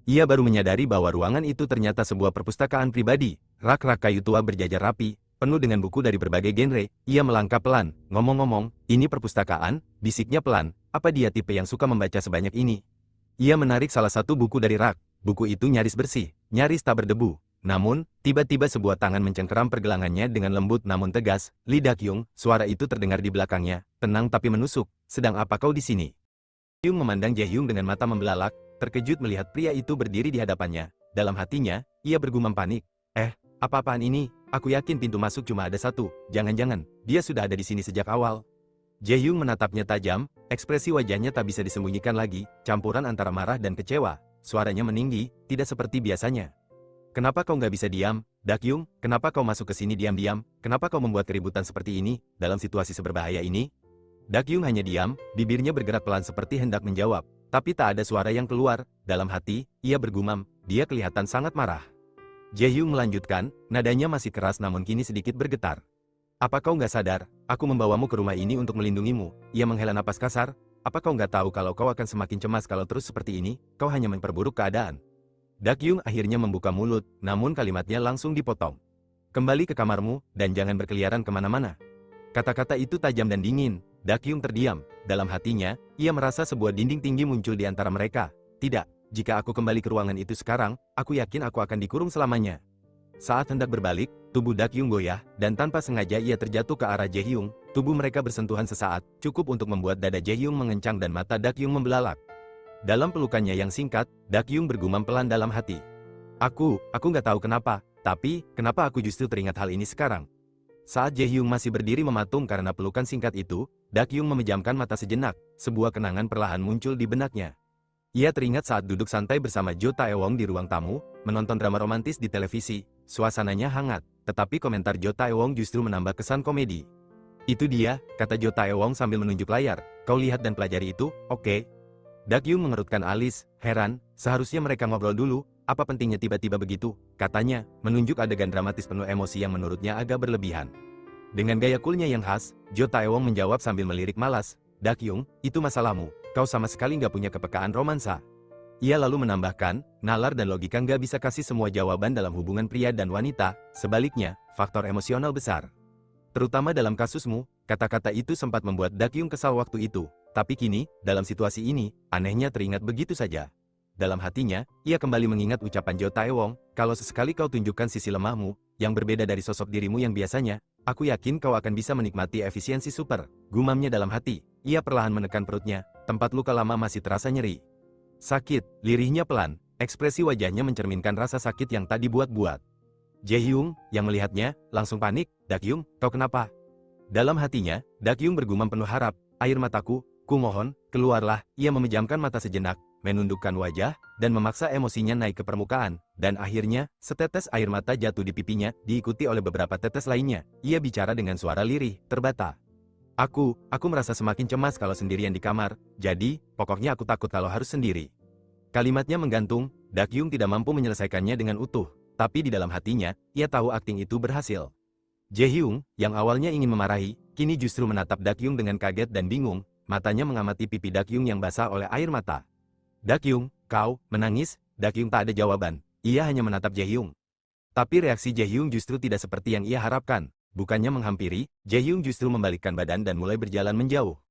Ia baru menyadari bahwa ruangan itu ternyata sebuah perpustakaan pribadi. Rak-rak kayu tua berjajar rapi, penuh dengan buku dari berbagai genre. Ia melangkah pelan. Ngomong-ngomong, ini perpustakaan, bisiknya pelan. Apa dia tipe yang suka membaca sebanyak ini? Ia menarik salah satu buku dari rak. Buku itu nyaris bersih, nyaris tak berdebu. Namun, tiba-tiba sebuah tangan mencengkeram pergelangannya dengan lembut namun tegas. Lee Dakyung, suara itu terdengar di belakangnya, tenang tapi menusuk. Sedang apa kau di sini? Dakyung memandang Jaehyung dengan mata membelalak, terkejut melihat pria itu berdiri di hadapannya. Dalam hatinya, ia bergumam panik. Apa-apaan ini? Aku yakin pintu masuk cuma ada satu. Jangan-jangan, dia sudah ada di sini sejak awal. Jaehyung menatapnya tajam, ekspresi wajahnya tak bisa disembunyikan lagi, campuran antara marah dan kecewa. Suaranya meninggi, tidak seperti biasanya. Kenapa kau nggak bisa diam, Dakyung? Kenapa kau masuk ke sini diam-diam? Kenapa kau membuat keributan seperti ini, dalam situasi seberbahaya ini? Dakyung hanya diam, bibirnya bergerak pelan seperti hendak menjawab. Tapi tak ada suara yang keluar. Dalam hati, ia bergumam, dia kelihatan sangat marah. Jaehyung melanjutkan, nadanya masih keras namun kini sedikit bergetar. Apa kau nggak sadar, aku membawamu ke rumah ini untuk melindungimu? Ia menghela napas kasar. Apa kau nggak tahu kalau kau akan semakin cemas kalau terus seperti ini? Kau hanya memperburuk keadaan. Dakyung akhirnya membuka mulut, namun kalimatnya langsung dipotong. Kembali ke kamarmu, dan jangan berkeliaran kemana-mana. Kata-kata itu tajam dan dingin. Dakyung terdiam. Dalam hatinya, ia merasa sebuah dinding tinggi muncul di antara mereka. Tidak, jika aku kembali ke ruangan itu sekarang, aku yakin aku akan dikurung selamanya. Saat hendak berbalik, tubuh Dakyung goyah, dan tanpa sengaja ia terjatuh ke arah Jaehyung. Tubuh mereka bersentuhan sesaat, cukup untuk membuat dada Jaehyung mengencang dan mata Dakyung membelalak. Dalam pelukannya yang singkat, Dakyung bergumam pelan dalam hati. Aku nggak tahu kenapa, tapi kenapa aku justru teringat hal ini sekarang? Saat Jaehyung masih berdiri mematung karena pelukan singkat itu, Dakyung memejamkan mata sejenak, sebuah kenangan perlahan muncul di benaknya. Ia teringat saat duduk santai bersama Jo Taewong di ruang tamu, menonton drama romantis di televisi. Suasananya hangat, tetapi komentar Jo Taewong justru menambah kesan komedi. Itu dia, kata Jo Taewong sambil menunjuk layar. Kau lihat dan pelajari itu, oke? Dakyung mengerutkan alis, heran, seharusnya mereka ngobrol dulu, apa pentingnya tiba-tiba begitu, katanya, menunjuk adegan dramatis penuh emosi yang menurutnya agak berlebihan. Dengan gaya coolnya yang khas, Jo Taewong menjawab sambil melirik malas, Dakyung, itu masalahmu, kau sama sekali nggak punya kepekaan romansa. Ia lalu menambahkan, nalar dan logika nggak bisa kasih semua jawaban dalam hubungan pria dan wanita, sebaliknya, faktor emosional besar. Terutama dalam kasusmu, kata-kata itu sempat membuat Dakyung kesal waktu itu. Tapi kini, dalam situasi ini, anehnya teringat begitu saja. Dalam hatinya, ia kembali mengingat ucapan Jo Taewong, kalau sesekali kau tunjukkan sisi lemahmu, yang berbeda dari sosok dirimu yang biasanya, aku yakin kau akan bisa menikmati efisiensi super. Gumamnya dalam hati, ia perlahan menekan perutnya, tempat luka lama masih terasa nyeri. Sakit, lirihnya pelan, ekspresi wajahnya mencerminkan rasa sakit yang tak dibuat-buat. Jaehyung, yang melihatnya, langsung panik, Dakyung, kau kenapa? Dalam hatinya, Dakyung bergumam penuh harap, air mataku, kumohon, keluarlah. Ia memejamkan mata sejenak, menundukkan wajah, dan memaksa emosinya naik ke permukaan, dan akhirnya, setetes air mata jatuh di pipinya, diikuti oleh beberapa tetes lainnya. Ia bicara dengan suara lirih, terbata. Aku merasa semakin cemas kalau sendirian di kamar, jadi, pokoknya aku takut kalau harus sendiri. Kalimatnya menggantung, Dakyung tidak mampu menyelesaikannya dengan utuh, tapi di dalam hatinya, ia tahu akting itu berhasil. Jaehyung, yang awalnya ingin memarahi, kini justru menatap Dakyung dengan kaget dan bingung, matanya mengamati pipi Dakyung yang basah oleh air mata. Dakyung, kau menangis? Dakyung tak ada jawaban, ia hanya menatap Jaehyung. Tapi reaksi Jaehyung justru tidak seperti yang ia harapkan, bukannya menghampiri, Jaehyung justru membalikkan badan dan mulai berjalan menjauh.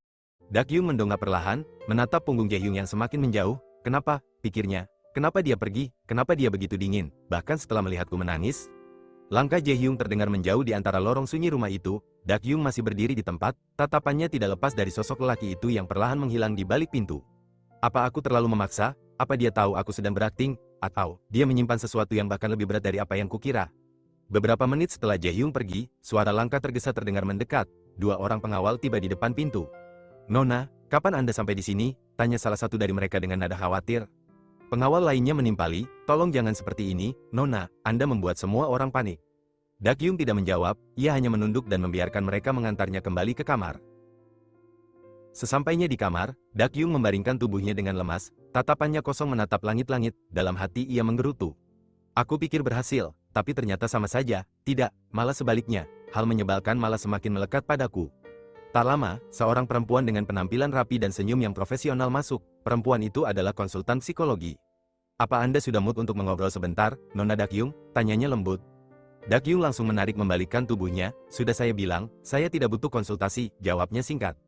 Dakyung mendongak perlahan, menatap punggung Jaehyung yang semakin menjauh, kenapa, pikirnya, kenapa dia pergi, kenapa dia begitu dingin, bahkan setelah melihatku menangis? Langkah Jaehyung terdengar menjauh di antara lorong sunyi rumah itu. Dakyung masih berdiri di tempat, tatapannya tidak lepas dari sosok lelaki itu yang perlahan menghilang di balik pintu. Apa aku terlalu memaksa? Apa dia tahu aku sedang berakting? Atau, dia menyimpan sesuatu yang bahkan lebih berat dari apa yang kukira? Beberapa menit setelah Jaehyung pergi, suara langkah tergesa terdengar mendekat. Dua orang pengawal tiba di depan pintu. Nona, kapan Anda sampai di sini? Tanya salah satu dari mereka dengan nada khawatir. Pengawal lainnya menimpali, tolong jangan seperti ini, Nona, Anda membuat semua orang panik. Dakyung tidak menjawab, ia hanya menunduk dan membiarkan mereka mengantarnya kembali ke kamar. Sesampainya di kamar, Dakyung membaringkan tubuhnya dengan lemas, tatapannya kosong menatap langit-langit, dalam hati ia menggerutu. Aku pikir berhasil, tapi ternyata sama saja, tidak, malah sebaliknya, hal menyebalkan malah semakin melekat padaku. Tak lama, seorang perempuan dengan penampilan rapi dan senyum yang profesional masuk. Perempuan itu adalah konsultan psikologi. Apa Anda sudah mood untuk mengobrol sebentar, Nona Dakyung? Tanyanya lembut. Dakyung langsung menarik membalikkan tubuhnya. Sudah saya bilang, saya tidak butuh konsultasi, jawabnya singkat.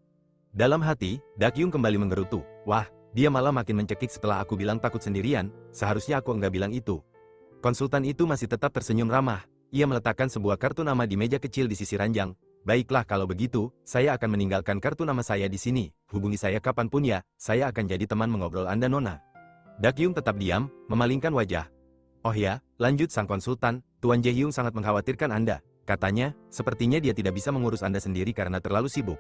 Dalam hati, Dakyung kembali menggerutu. Wah, dia malah makin mencekik setelah aku bilang takut sendirian, seharusnya aku enggak bilang itu. Konsultan itu masih tetap tersenyum ramah. Ia meletakkan sebuah kartu nama di meja kecil di sisi ranjang. Baiklah kalau begitu, saya akan meninggalkan kartu nama saya di sini. Hubungi saya kapanpun ya, saya akan jadi teman mengobrol Anda Nona. Dakyung tetap diam, memalingkan wajah. Oh ya, lanjut sang konsultan, Tuan Jaehyung sangat mengkhawatirkan Anda. Katanya, sepertinya dia tidak bisa mengurus Anda sendiri karena terlalu sibuk.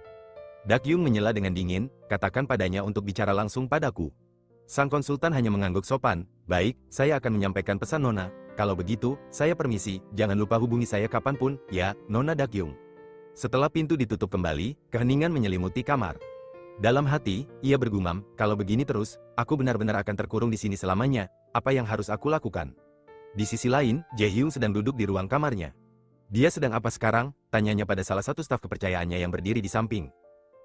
Dakyung menyela dengan dingin, katakan padanya untuk bicara langsung padaku. Sang konsultan hanya mengangguk sopan. Baik, saya akan menyampaikan pesan Nona. Kalau begitu, saya permisi, jangan lupa hubungi saya kapanpun, ya, Nona Dakyung. Setelah pintu ditutup kembali, keheningan menyelimuti kamar. Dalam hati, ia bergumam, kalau begini terus, aku benar-benar akan terkurung di sini selamanya, apa yang harus aku lakukan? Di sisi lain, Jaehyung sedang duduk di ruang kamarnya. Dia sedang apa sekarang? Tanyanya pada salah satu staf kepercayaannya yang berdiri di samping.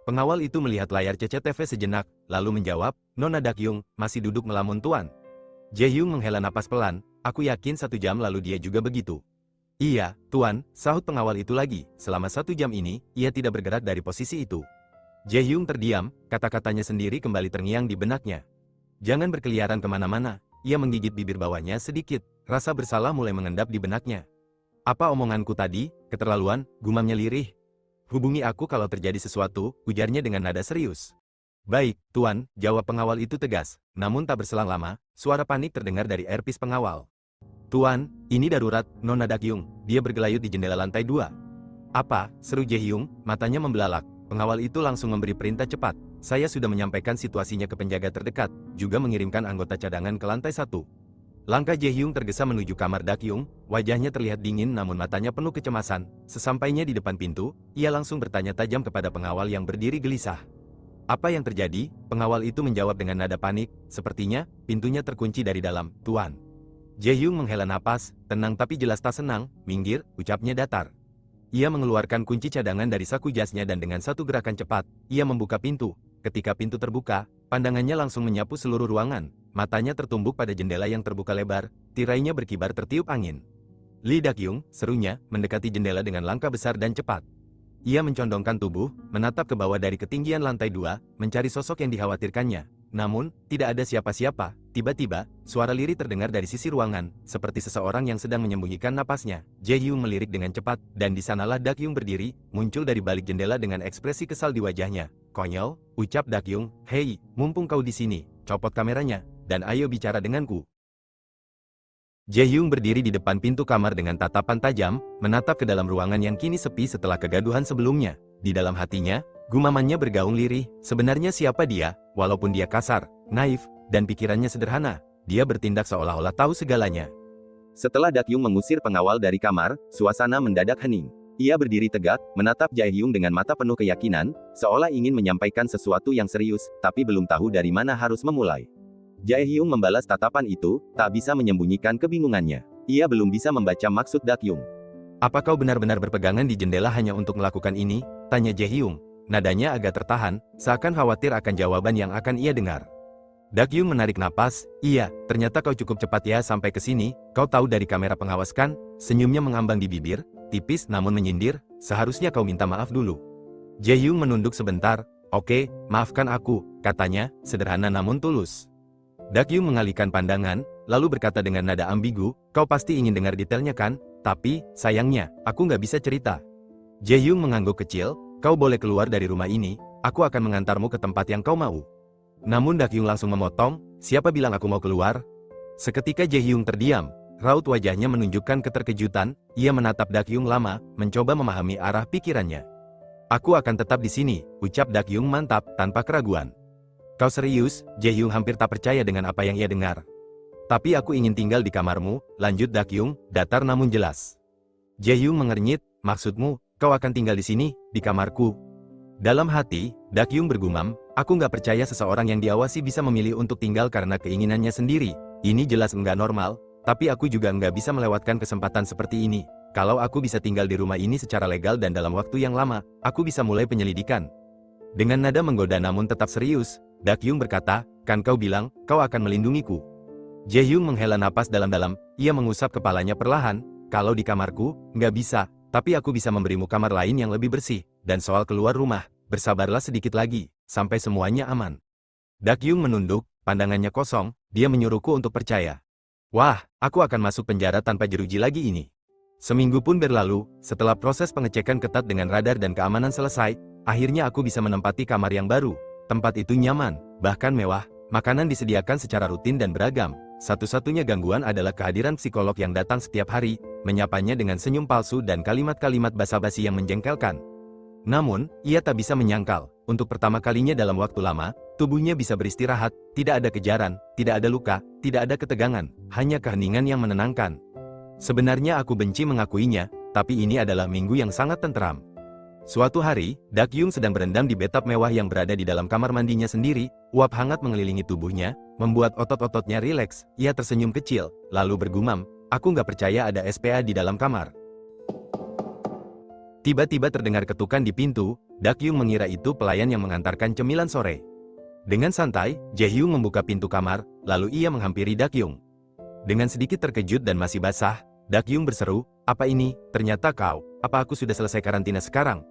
Pengawal itu melihat layar CCTV sejenak, lalu menjawab, Nona Dakyung, masih duduk melamun Tuan. Jaehyung menghela napas pelan, aku yakin 1 jam lalu dia juga begitu. Iya, Tuan, sahut pengawal itu lagi, selama 1 jam ini, ia tidak bergerak dari posisi itu. Jaehyung terdiam, kata-katanya sendiri kembali terngiang di benaknya. Jangan berkeliaran kemana-mana, ia menggigit bibir bawahnya sedikit, rasa bersalah mulai mengendap di benaknya. Apa omonganku tadi, keterlaluan, gumamnya lirih. Hubungi aku kalau terjadi sesuatu, ujarnya dengan nada serius. Baik, Tuan, jawab pengawal itu tegas. Namun tak berselang lama, suara panik terdengar dari earpiece pengawal. Tuan, ini darurat, Nona Dakyung, dia bergelayut di jendela lantai 2. Apa, seru Jaehyung, matanya membelalak. Pengawal itu langsung memberi perintah cepat. Saya sudah menyampaikan situasinya ke penjaga terdekat, juga mengirimkan anggota cadangan ke lantai 1. Langkah Jaehyung tergesa menuju kamar Dakyung, wajahnya terlihat dingin namun matanya penuh kecemasan. Sesampainya di depan pintu, ia langsung bertanya tajam kepada pengawal yang berdiri gelisah. Apa yang terjadi? Pengawal itu menjawab dengan nada panik, sepertinya, pintunya terkunci dari dalam, Tuan. Jaehyung menghela napas, tenang tapi jelas tak senang, minggir, ucapnya datar. Ia mengeluarkan kunci cadangan dari saku jasnya dan dengan satu gerakan cepat, ia membuka pintu. Ketika pintu terbuka, pandangannya langsung menyapu seluruh ruangan. Matanya tertumbuk pada jendela yang terbuka lebar, tirainya berkibar tertiup angin. Lee Dakyung, serunya, mendekati jendela dengan langkah besar dan cepat. Ia mencondongkan tubuh, menatap ke bawah dari ketinggian lantai 2, mencari sosok yang dikhawatirkannya. Namun, tidak ada siapa-siapa. Tiba-tiba, suara lirih terdengar dari sisi ruangan, seperti seseorang yang sedang menyembunyikan napasnya. Jaehyung melirik dengan cepat, dan di sanalah Dakyung berdiri, muncul dari balik jendela dengan ekspresi kesal di wajahnya. Konyol, ucap Dakyung, hei, mumpung kau di sini, copot kameranya, dan ayo bicara denganku. Jaehyung berdiri di depan pintu kamar dengan tatapan tajam, menatap ke dalam ruangan yang kini sepi setelah kegaduhan sebelumnya. Di dalam hatinya, gumamannya bergaung lirih, sebenarnya siapa dia, walaupun dia kasar, naif, dan pikirannya sederhana, dia bertindak seolah-olah tahu segalanya. Setelah Dakyung mengusir pengawal dari kamar, suasana mendadak hening. Ia berdiri tegak, menatap Jaehyung dengan mata penuh keyakinan, seolah ingin menyampaikan sesuatu yang serius, tapi belum tahu dari mana harus memulai. Jaehyung membalas tatapan itu, tak bisa menyembunyikan kebingungannya. Ia belum bisa membaca maksud Dakyung. Apa kau benar-benar berpegangan di jendela hanya untuk melakukan ini? Tanya Jaehyung. Nadanya agak tertahan, seakan khawatir akan jawaban yang akan ia dengar. Dakyung menarik napas, iya, ternyata kau cukup cepat ya sampai ke sini, kau tahu dari kamera pengawas kan? Senyumnya mengambang di bibir, tipis namun menyindir, seharusnya kau minta maaf dulu. Jaehyung menunduk sebentar, oke, maafkan aku, katanya, sederhana namun tulus. Dakyung mengalihkan pandangan, lalu berkata dengan nada ambigu, kau pasti ingin dengar detailnya kan? Tapi, sayangnya, aku nggak bisa cerita. Jaehyung mengangguk kecil, kau boleh keluar dari rumah ini, aku akan mengantarmu ke tempat yang kau mau. Namun Dakyung langsung memotong, siapa bilang aku mau keluar? Seketika Jaehyung terdiam, raut wajahnya menunjukkan keterkejutan, ia menatap Dakyung lama, mencoba memahami arah pikirannya. Aku akan tetap di sini, ucap Dakyung mantap, tanpa keraguan. Kau serius? Jaehyung hampir tak percaya dengan apa yang ia dengar. Tapi aku ingin tinggal di kamarmu, lanjut Dakyung, datar namun jelas. Jaehyung mengernyit, maksudmu, kau akan tinggal di sini, di kamarku? Dalam hati, Dakyung bergumam, aku nggak percaya seseorang yang diawasi bisa memilih untuk tinggal karena keinginannya sendiri. Ini jelas nggak normal, tapi aku juga nggak bisa melewatkan kesempatan seperti ini. Kalau aku bisa tinggal di rumah ini secara legal dan dalam waktu yang lama, aku bisa mulai penyelidikan. Dengan nada menggoda namun tetap serius, Dakyung berkata, kan kau bilang, kau akan melindungiku. Jaehyung menghela napas dalam-dalam, ia mengusap kepalanya perlahan, kalau di kamarku, nggak bisa, tapi aku bisa memberimu kamar lain yang lebih bersih, dan soal keluar rumah, bersabarlah sedikit lagi, sampai semuanya aman. Dakyung menunduk, pandangannya kosong, dia menyuruhku untuk percaya. Wah, aku akan masuk penjara tanpa jeruji lagi ini. Seminggu pun berlalu, setelah proses pengecekan ketat dengan radar dan keamanan selesai, akhirnya aku bisa menempati kamar yang baru. Tempat itu nyaman, bahkan mewah, makanan disediakan secara rutin dan beragam. Satu-satunya gangguan adalah kehadiran psikolog yang datang setiap hari, menyapanya dengan senyum palsu dan kalimat-kalimat basa-basi yang menjengkelkan. Namun, ia tak bisa menyangkal, untuk pertama kalinya dalam waktu lama, tubuhnya bisa beristirahat, tidak ada kejaran, tidak ada luka, tidak ada ketegangan, hanya keheningan yang menenangkan. Sebenarnya aku benci mengakuinya, tapi ini adalah minggu yang sangat tentram. Suatu hari, Dakyung sedang berendam di bathtub mewah yang berada di dalam kamar mandinya sendiri, uap hangat mengelilingi tubuhnya, membuat otot-ototnya rileks, ia tersenyum kecil, lalu bergumam, aku nggak percaya ada SPA di dalam kamar. Tiba-tiba terdengar ketukan di pintu, Dakyung mengira itu pelayan yang mengantarkan cemilan sore. Dengan santai, Jaehyung membuka pintu kamar, lalu ia menghampiri Dakyung. Dengan sedikit terkejut dan masih basah, Dakyung berseru, apa ini, ternyata kau, apa aku sudah selesai karantina sekarang?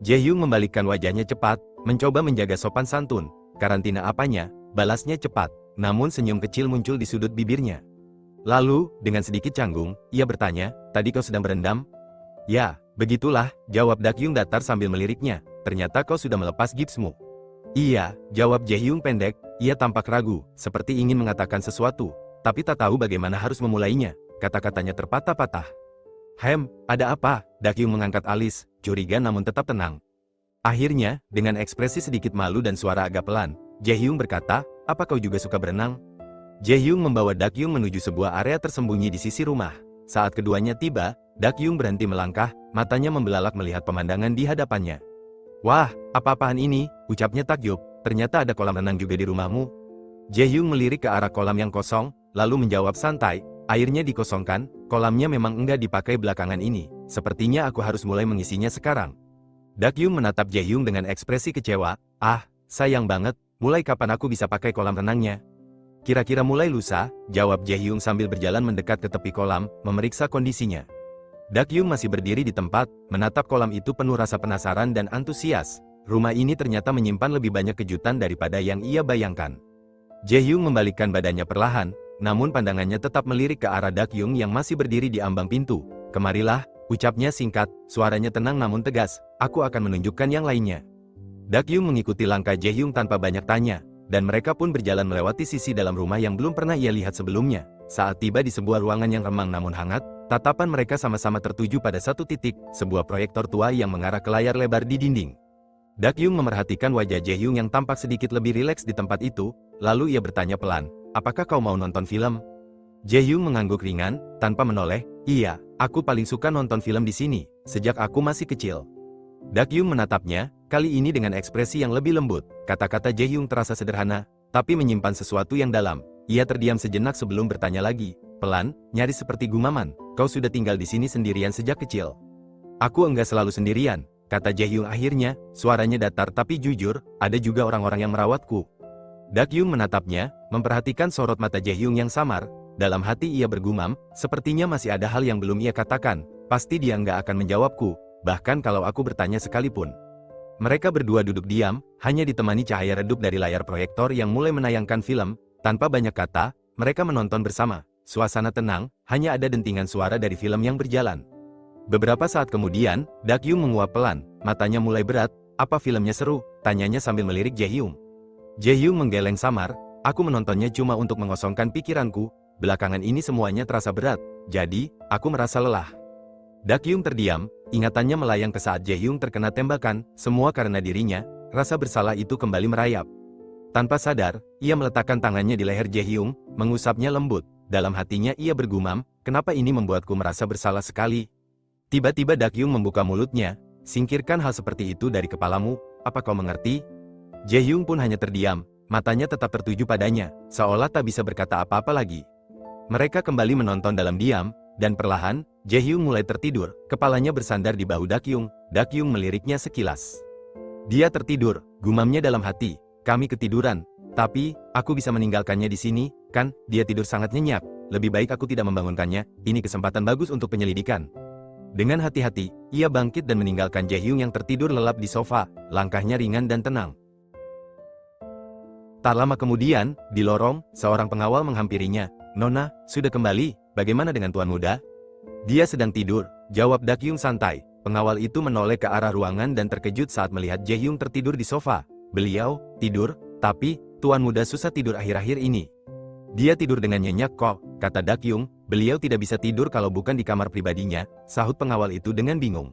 Jaehyung membalikkan wajahnya cepat, mencoba menjaga sopan santun, karantina apanya, balasnya cepat, namun senyum kecil muncul di sudut bibirnya. Lalu, dengan sedikit canggung, ia bertanya, tadi kau sedang berendam? Ya, begitulah, jawab Dakyung datar sambil meliriknya, ternyata kau sudah melepas gipsmu. Iya, jawab Jaehyung pendek, ia tampak ragu, seperti ingin mengatakan sesuatu, tapi tak tahu bagaimana harus memulainya, kata-katanya terpatah-patah. Ada apa? Dakyung mengangkat alis, curiga namun tetap tenang. Akhirnya, dengan ekspresi sedikit malu dan suara agak pelan, Jaehyung berkata, apa kau juga suka berenang? Jaehyung membawa Dakyung menuju sebuah area tersembunyi di sisi rumah. Saat keduanya tiba, Dakyung berhenti melangkah, matanya membelalak melihat pemandangan di hadapannya. Wah, apa-apaan ini, ucapnya takjub, ternyata ada kolam renang juga di rumahmu. Jaehyung melirik ke arah kolam yang kosong, lalu menjawab santai, airnya dikosongkan, kolamnya memang enggak dipakai belakangan ini, sepertinya aku harus mulai mengisinya sekarang. Dakyung menatap Jaehyung dengan ekspresi kecewa, sayang banget, mulai kapan aku bisa pakai kolam renangnya? Kira-kira mulai lusa, jawab Jaehyung sambil berjalan mendekat ke tepi kolam, memeriksa kondisinya. Dakyung masih berdiri di tempat, menatap kolam itu penuh rasa penasaran dan antusias. Rumah ini ternyata menyimpan lebih banyak kejutan daripada yang ia bayangkan. Jaehyung membalikkan badannya perlahan, namun pandangannya tetap melirik ke arah Dakyung yang masih berdiri di ambang pintu. Kemarilah, ucapnya singkat, suaranya tenang namun tegas, aku akan menunjukkan yang lainnya. Dakyung mengikuti langkah Jaehyung tanpa banyak tanya, dan mereka pun berjalan melewati sisi dalam rumah yang belum pernah ia lihat sebelumnya. Saat tiba di sebuah ruangan yang remang namun hangat, tatapan mereka sama-sama tertuju pada satu titik, sebuah proyektor tua yang mengarah ke layar lebar di dinding. Dakyung memerhatikan wajah Jaehyung yang tampak sedikit lebih rileks di tempat itu, lalu ia bertanya pelan, apakah kau mau nonton film? Jaehyung mengangguk ringan, tanpa menoleh, iya, aku paling suka nonton film di sini, sejak aku masih kecil. Dakyung menatapnya, kali ini dengan ekspresi yang lebih lembut. Kata-kata Jaehyung terasa sederhana, tapi menyimpan sesuatu yang dalam. Ia terdiam sejenak sebelum bertanya lagi, pelan, nyaris seperti gumaman, kau sudah tinggal di sini sendirian sejak kecil. Aku enggak selalu sendirian, kata Jaehyung akhirnya, suaranya datar tapi jujur, ada juga orang-orang yang merawatku. Dakyung menatapnya, memperhatikan sorot mata Jaehyung yang samar, dalam hati ia bergumam, sepertinya masih ada hal yang belum ia katakan, pasti dia enggak akan menjawabku. Bahkan kalau aku bertanya sekalipun. Mereka berdua duduk diam, hanya ditemani cahaya redup dari layar proyektor yang mulai menayangkan film. Tanpa banyak kata, mereka menonton bersama. Suasana tenang, hanya ada dentingan suara dari film yang berjalan. Beberapa saat kemudian, Dakyung menguap pelan, matanya mulai berat. Apa filmnya seru? Tanyanya sambil melirik Jaehyung. Jaehyung menggeleng samar, aku menontonnya cuma untuk mengosongkan pikiranku. Belakangan ini semuanya terasa berat, jadi, aku merasa lelah. Dakyung terdiam, ingatannya melayang ke saat Jaehyung terkena tembakan, semua karena dirinya, rasa bersalah itu kembali merayap. Tanpa sadar, ia meletakkan tangannya di leher Jaehyung, mengusapnya lembut, dalam hatinya ia bergumam, kenapa ini membuatku merasa bersalah sekali? Tiba-tiba Dakyung membuka mulutnya, singkirkan hal seperti itu dari kepalamu, apa kau mengerti? Jaehyung pun hanya terdiam, matanya tetap tertuju padanya, seolah tak bisa berkata apa-apa lagi. Mereka kembali menonton dalam diam, dan perlahan, Jaehyung mulai tertidur, kepalanya bersandar di bahu Dakyung. Dakyung meliriknya sekilas. Dia tertidur, gumamnya dalam hati, kami ketiduran, tapi, aku bisa meninggalkannya di sini, kan, dia tidur sangat nyenyak, lebih baik aku tidak membangunkannya, ini kesempatan bagus untuk penyelidikan. Dengan hati-hati, ia bangkit dan meninggalkan Jaehyung yang tertidur lelap di sofa, langkahnya ringan dan tenang. Tak lama kemudian, di lorong, seorang pengawal menghampirinya. "Nona, sudah kembali, bagaimana dengan tuan muda?" "Dia sedang tidur," jawab Dakyung santai. Pengawal itu menoleh ke arah ruangan dan terkejut saat melihat Jaehyung tertidur di sofa. "Beliau tidur, tapi tuan muda susah tidur akhir-akhir ini." "Dia tidur dengan nyenyak kok," kata Dakyung. "Beliau tidak bisa tidur kalau bukan di kamar pribadinya," sahut pengawal itu dengan bingung.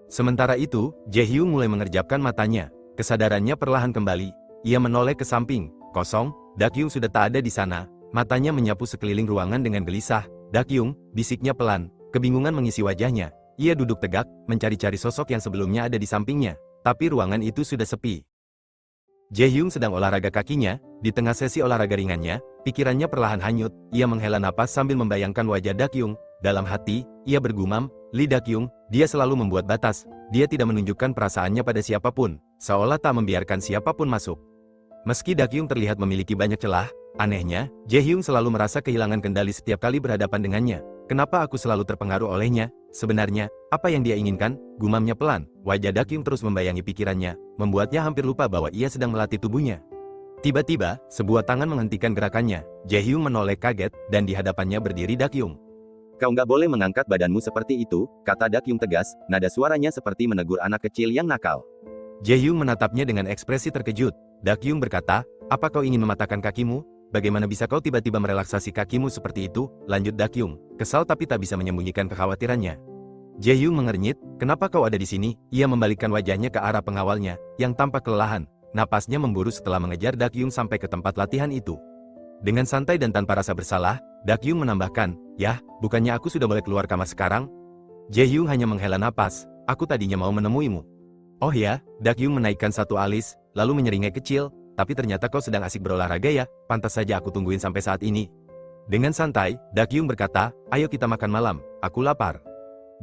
Sementara itu, Jaehyung mulai mengerjapkan matanya. Kesadarannya perlahan kembali. Ia menoleh ke samping. Kosong, Dakyung sudah tak ada di sana. Matanya menyapu sekeliling ruangan dengan gelisah. "Dakyung," bisiknya pelan. Kebingungan mengisi wajahnya. Ia duduk tegak, mencari-cari sosok yang sebelumnya ada di sampingnya. Tapi ruangan itu sudah sepi. Jaehyung sedang olahraga kakinya. Di tengah sesi olahraga ringannya, pikirannya perlahan hanyut. Ia menghela napas sambil membayangkan wajah Dakyung. Dalam hati, ia bergumam, "Lee Dakyung, dia selalu membuat batas. Dia tidak menunjukkan perasaannya pada siapapun, seolah tak membiarkan siapapun masuk." Meski Dakyung terlihat memiliki banyak celah, anehnya, Jaehyung selalu merasa kehilangan kendali setiap kali berhadapan dengannya. "Kenapa aku selalu terpengaruh olehnya? Sebenarnya, apa yang dia inginkan?" Gumamnya pelan. Wajah Dakyung terus membayangi pikirannya, membuatnya hampir lupa bahwa ia sedang melatih tubuhnya. Tiba-tiba, sebuah tangan menghentikan gerakannya. Jaehyung menoleh kaget, dan di hadapannya berdiri Dakyung. "Kau nggak boleh mengangkat badanmu seperti itu," kata Dakyung tegas, nada suaranya seperti menegur anak kecil yang nakal. Jaehyung menatapnya dengan ekspresi terkejut. Dakyung berkata, "Apa kau ingin mematahkan kakimu? Bagaimana bisa kau tiba-tiba merelaksasi kakimu seperti itu?" lanjut Dakyung, kesal tapi tak bisa menyembunyikan kekhawatirannya. Jaehyung mengernyit, "Kenapa kau ada di sini?" Ia membalikkan wajahnya ke arah pengawalnya, yang tampak kelelahan. Napasnya memburu setelah mengejar Dakyung sampai ke tempat latihan itu. Dengan santai dan tanpa rasa bersalah, Dakyung menambahkan, "Yah, bukannya aku sudah boleh keluar kamar sekarang?" Jaehyung hanya menghela napas, "Aku tadinya mau menemuimu." "Oh ya," Dakyung menaikkan satu alis, lalu menyeringai kecil, "Tapi ternyata kau sedang asik berolahraga ya, pantas saja aku tungguin sampai saat ini." Dengan santai, Dakyung berkata, "Ayo kita makan malam, aku lapar."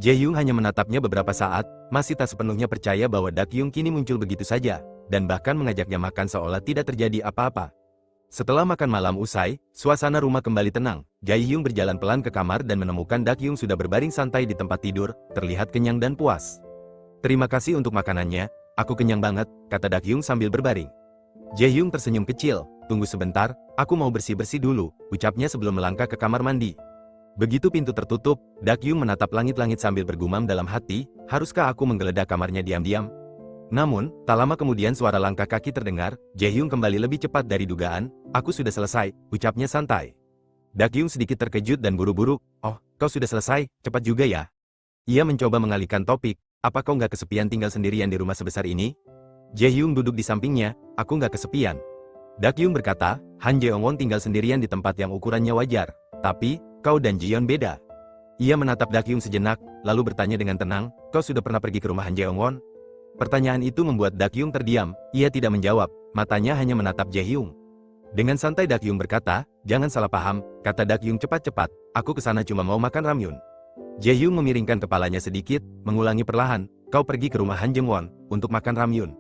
Jaehyung hanya menatapnya beberapa saat, masih tak sepenuhnya percaya bahwa Dakyung kini muncul begitu saja, dan bahkan mengajaknya makan seolah tidak terjadi apa-apa. Setelah makan malam usai, suasana rumah kembali tenang. Jaehyung berjalan pelan ke kamar dan menemukan Dakyung sudah berbaring santai di tempat tidur, terlihat kenyang dan puas. "Terima kasih untuk makanannya, aku kenyang banget," kata Dakyung sambil berbaring. Jaehyung tersenyum kecil. "Tunggu sebentar, aku mau bersih-bersih dulu," ucapnya sebelum melangkah ke kamar mandi. Begitu pintu tertutup, Dakyung menatap langit-langit sambil bergumam dalam hati, "Haruskah aku menggeledah kamarnya diam-diam?" Namun, tak lama kemudian suara langkah kaki terdengar. Jaehyung kembali lebih cepat dari dugaan. "Aku sudah selesai," ucapnya santai. Dakyung sedikit terkejut dan buru-buru, "Oh, kau sudah selesai, cepat juga ya." Ia mencoba mengalihkan topik, "Apa kau nggak kesepian tinggal sendirian di rumah sebesar ini?" Jaehyung duduk di sampingnya, "Aku nggak kesepian." Dakyung berkata, "Han Jeongwon tinggal sendirian di tempat yang ukurannya wajar. Tapi, kau dan Jiyeon beda." Ia menatap Dakyung sejenak, lalu bertanya dengan tenang, "Kau sudah pernah pergi ke rumah Han Jeongwon?" Pertanyaan itu membuat Dakyung terdiam. Ia tidak menjawab, matanya hanya menatap Jaehyung. Dengan santai Dakyung berkata, "Jangan salah paham," kata Dakyung cepat-cepat, "aku kesana cuma mau makan ramyun." Jaehyung memiringkan kepalanya sedikit, mengulangi perlahan, "Kau pergi ke rumah Han Jeongwon untuk makan ramyun."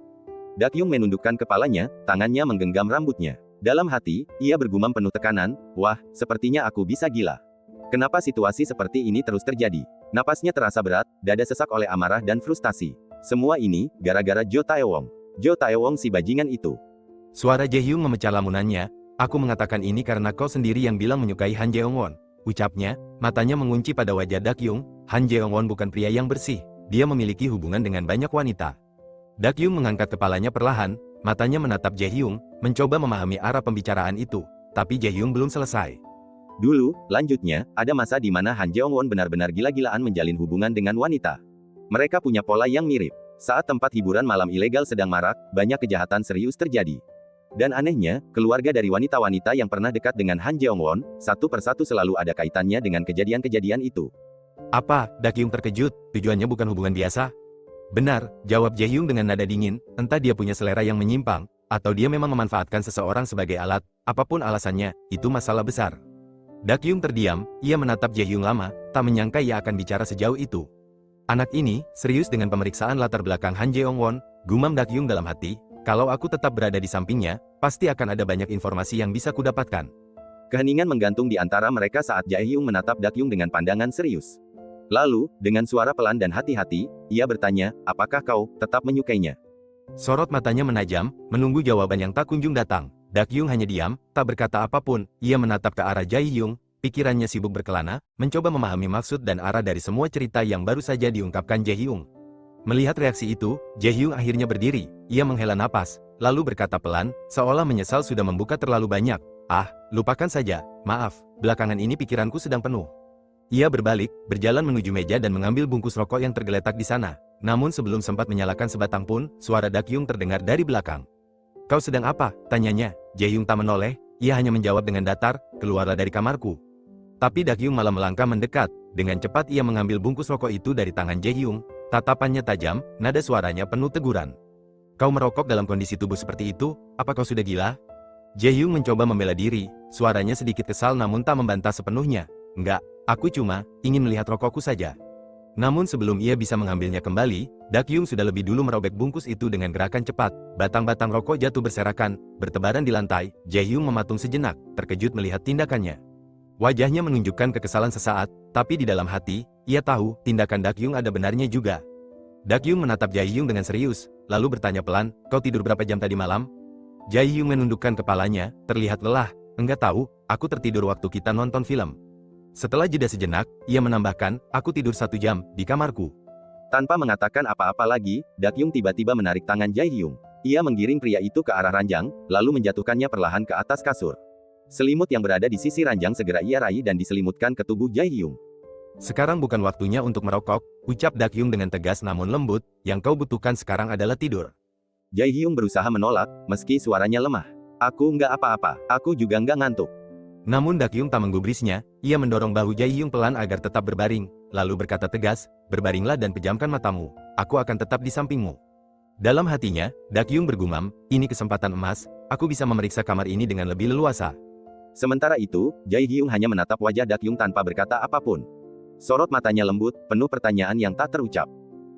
Dakyung menundukkan kepalanya, tangannya menggenggam rambutnya. Dalam hati, ia bergumam penuh tekanan, "Wah, sepertinya aku bisa gila. Kenapa situasi seperti ini terus terjadi?" Napasnya terasa berat, dada sesak oleh amarah dan frustasi. Semua ini, gara-gara Jo Taewong. Jo Taewong si bajingan itu. Suara Jaehyung memecah lamunannya, "Aku mengatakan ini karena kau sendiri yang bilang menyukai Han Jeongwon," ucapnya, matanya mengunci pada wajah Dakyung. "Han Jeongwon bukan pria yang bersih. Dia memiliki hubungan dengan banyak wanita." Dakyung mengangkat kepalanya perlahan, matanya menatap Jaehyung, mencoba memahami arah pembicaraan itu. Tapi Jaehyung belum selesai. "Dulu, lanjutnya, ada masa di mana Han Jeongwon benar-benar gila-gilaan menjalin hubungan dengan wanita. Mereka punya pola yang mirip. Saat tempat hiburan malam ilegal sedang marak, banyak kejahatan serius terjadi. Dan anehnya, keluarga dari wanita-wanita yang pernah dekat dengan Han Jeongwon, satu persatu selalu ada kaitannya dengan kejadian-kejadian itu." "Apa?" Dakyung terkejut, "tujuannya bukan hubungan biasa?" "Benar," jawab Jaehyung dengan nada dingin, "entah dia punya selera yang menyimpang, atau dia memang memanfaatkan seseorang sebagai alat, apapun alasannya, itu masalah besar." Dakyung terdiam, ia menatap Jaehyung lama, tak menyangka ia akan bicara sejauh itu. "Anak ini, serius dengan pemeriksaan latar belakang Han Jeongwon," gumam Dakyung dalam hati, "kalau aku tetap berada di sampingnya, pasti akan ada banyak informasi yang bisa kudapatkan." Keheningan menggantung di antara mereka saat Jaehyung menatap Dakyung dengan pandangan serius. Lalu, dengan suara pelan dan hati-hati, ia bertanya, apakah kau tetap menyukainya? Sorot matanya menajam, menunggu jawaban yang tak kunjung datang. Dakyung hanya diam, tak berkata apapun. Ia menatap ke arah Jae-hyung, pikirannya sibuk berkelana, mencoba memahami maksud dan arah dari semua cerita yang baru saja diungkapkan Jae-hyung. Melihat reaksi itu, Jae-hyung akhirnya berdiri. Ia menghela napas, lalu berkata pelan, seolah menyesal sudah membuka terlalu banyak. Ah, lupakan saja, maaf, belakangan ini pikiranku sedang penuh. Ia berbalik, berjalan menuju meja dan mengambil bungkus rokok yang tergeletak di sana. Namun sebelum sempat menyalakan sebatang pun, suara Dakyung terdengar dari belakang. Kau sedang apa? Tanyanya. Jae-hyung tak menoleh, ia hanya menjawab dengan datar, keluarlah dari kamarku. Tapi Dakyung malah melangkah mendekat. Dengan cepat ia mengambil bungkus rokok itu dari tangan Jae-hyung. Tatapannya tajam, nada suaranya penuh teguran. Kau merokok dalam kondisi tubuh seperti itu, apa kau sudah gila? Jae-hyung mencoba membela diri, suaranya sedikit kesal namun tak membantah sepenuhnya. Enggak. Aku cuma ingin melihat rokokku saja. Namun sebelum ia bisa mengambilnya kembali, Dakyung sudah lebih dulu merobek bungkus itu dengan gerakan cepat. Batang-batang rokok jatuh berserakan, bertebaran di lantai. Jae-hyung mematung sejenak, terkejut melihat tindakannya. Wajahnya menunjukkan kekesalan sesaat, tapi di dalam hati, ia tahu tindakan Dakyung ada benarnya juga. Dakyung menatap Jae-hyung dengan serius, lalu bertanya pelan, kau tidur berapa jam tadi malam? Jae-hyung menundukkan kepalanya, terlihat lelah. Enggak tahu, aku tertidur waktu kita nonton film. Setelah jeda sejenak, ia menambahkan, aku tidur 1 jam, di kamarku. Tanpa mengatakan apa-apa lagi, Dakyung tiba-tiba menarik tangan Jae-hyung. Ia menggiring pria itu ke arah ranjang, lalu menjatuhkannya perlahan ke atas kasur. Selimut yang berada di sisi ranjang segera ia raih dan diselimutkan ke tubuh Jae-hyung. Sekarang bukan waktunya untuk merokok, ucap Dakyung dengan tegas namun lembut, yang kau butuhkan sekarang adalah tidur. Jae-hyung berusaha menolak, meski suaranya lemah. Aku nggak apa-apa, aku juga nggak ngantuk. Namun Dakyung tak menggubrisnya, ia mendorong bahu Jae-hyung pelan agar tetap berbaring, lalu berkata tegas, berbaringlah dan pejamkan matamu, aku akan tetap di sampingmu. Dalam hatinya, Dakyung bergumam, ini kesempatan emas, aku bisa memeriksa kamar ini dengan lebih leluasa. Sementara itu, Jae-hyung hanya menatap wajah Dakyung tanpa berkata apapun. Sorot matanya lembut, penuh pertanyaan yang tak terucap.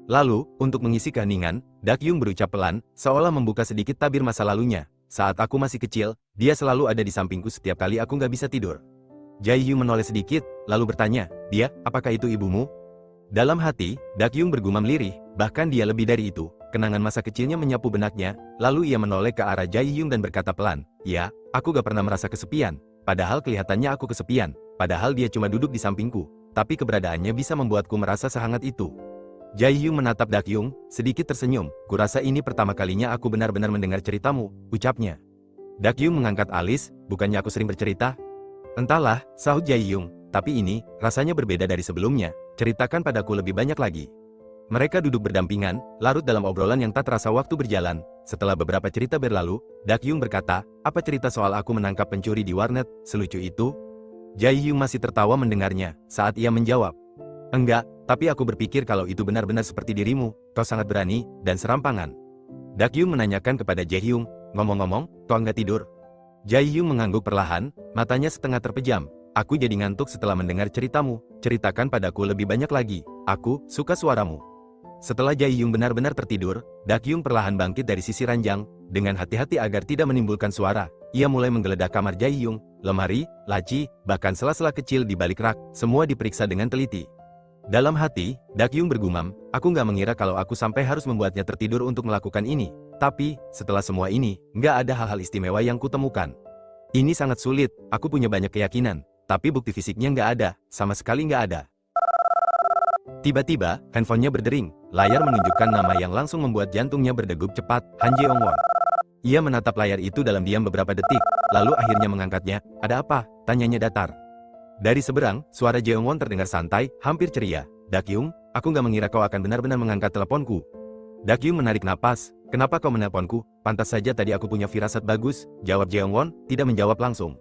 Lalu, untuk mengisi keheningan, Dakyung berucap pelan, seolah membuka sedikit tabir masa lalunya. Saat aku masih kecil, dia selalu ada di sampingku setiap kali aku nggak bisa tidur. Jae-hyung menoleh sedikit, lalu bertanya, dia, apakah itu ibumu? Dalam hati, Dakyung bergumam lirih, bahkan dia lebih dari itu. Kenangan masa kecilnya menyapu benaknya, lalu ia menoleh ke arah Jae-hyung dan berkata pelan, ya, aku gak pernah merasa kesepian. Padahal kelihatannya aku kesepian, padahal dia cuma duduk di sampingku. Tapi keberadaannya bisa membuatku merasa sehangat itu. Jae-hyung menatap Dakyung, sedikit tersenyum. Kurasa ini pertama kalinya aku benar-benar mendengar ceritamu, ucapnya. Dakyung mengangkat alis, bukannya aku sering bercerita? Entahlah, sahut Jae-hyung, tapi ini, rasanya berbeda dari sebelumnya, ceritakan padaku lebih banyak lagi. Mereka duduk berdampingan, larut dalam obrolan yang tak terasa waktu berjalan. Setelah beberapa cerita berlalu, Dakyung berkata, apa cerita soal aku menangkap pencuri di warnet, selucu itu? Jae-hyung masih tertawa mendengarnya, saat ia menjawab. Enggak, tapi aku berpikir kalau itu benar-benar seperti dirimu, kau sangat berani, dan serampangan. Dakyung menanyakan kepada Jae-hyung, ngomong-ngomong, kau enggak tidur? Jae-hyung mengangguk perlahan, matanya setengah terpejam. Aku jadi ngantuk setelah mendengar ceritamu, ceritakan padaku lebih banyak lagi, aku suka suaramu. Setelah Jae-hyung benar-benar tertidur, Dakyung perlahan bangkit dari sisi ranjang, dengan hati-hati agar tidak menimbulkan suara. Ia mulai menggeledah kamar Jae-hyung, lemari, laci, bahkan sela-sela kecil di balik rak, semua diperiksa dengan teliti. Dalam hati, Dakyung bergumam, aku nggak mengira kalau aku sampai harus membuatnya tertidur untuk melakukan ini. Tapi, setelah semua ini, nggak ada hal-hal istimewa yang kutemukan. Ini sangat sulit, aku punya banyak keyakinan, tapi bukti fisiknya nggak ada, sama sekali nggak ada. Tiba-tiba, handphonenya berdering, layar menunjukkan nama yang langsung membuat jantungnya berdegup cepat, Han Jeong-won. Ia menatap layar itu dalam diam beberapa detik, lalu akhirnya mengangkatnya, ada apa? Tanyanya datar. Dari seberang, suara Jeong-won terdengar santai, hampir ceria. Dakyung, aku nggak mengira kau akan benar-benar mengangkat teleponku. Dakyung menarik napas, kenapa kau menelponku? Pantas saja tadi aku punya firasat bagus, jawab Jeong-won, tidak menjawab langsung.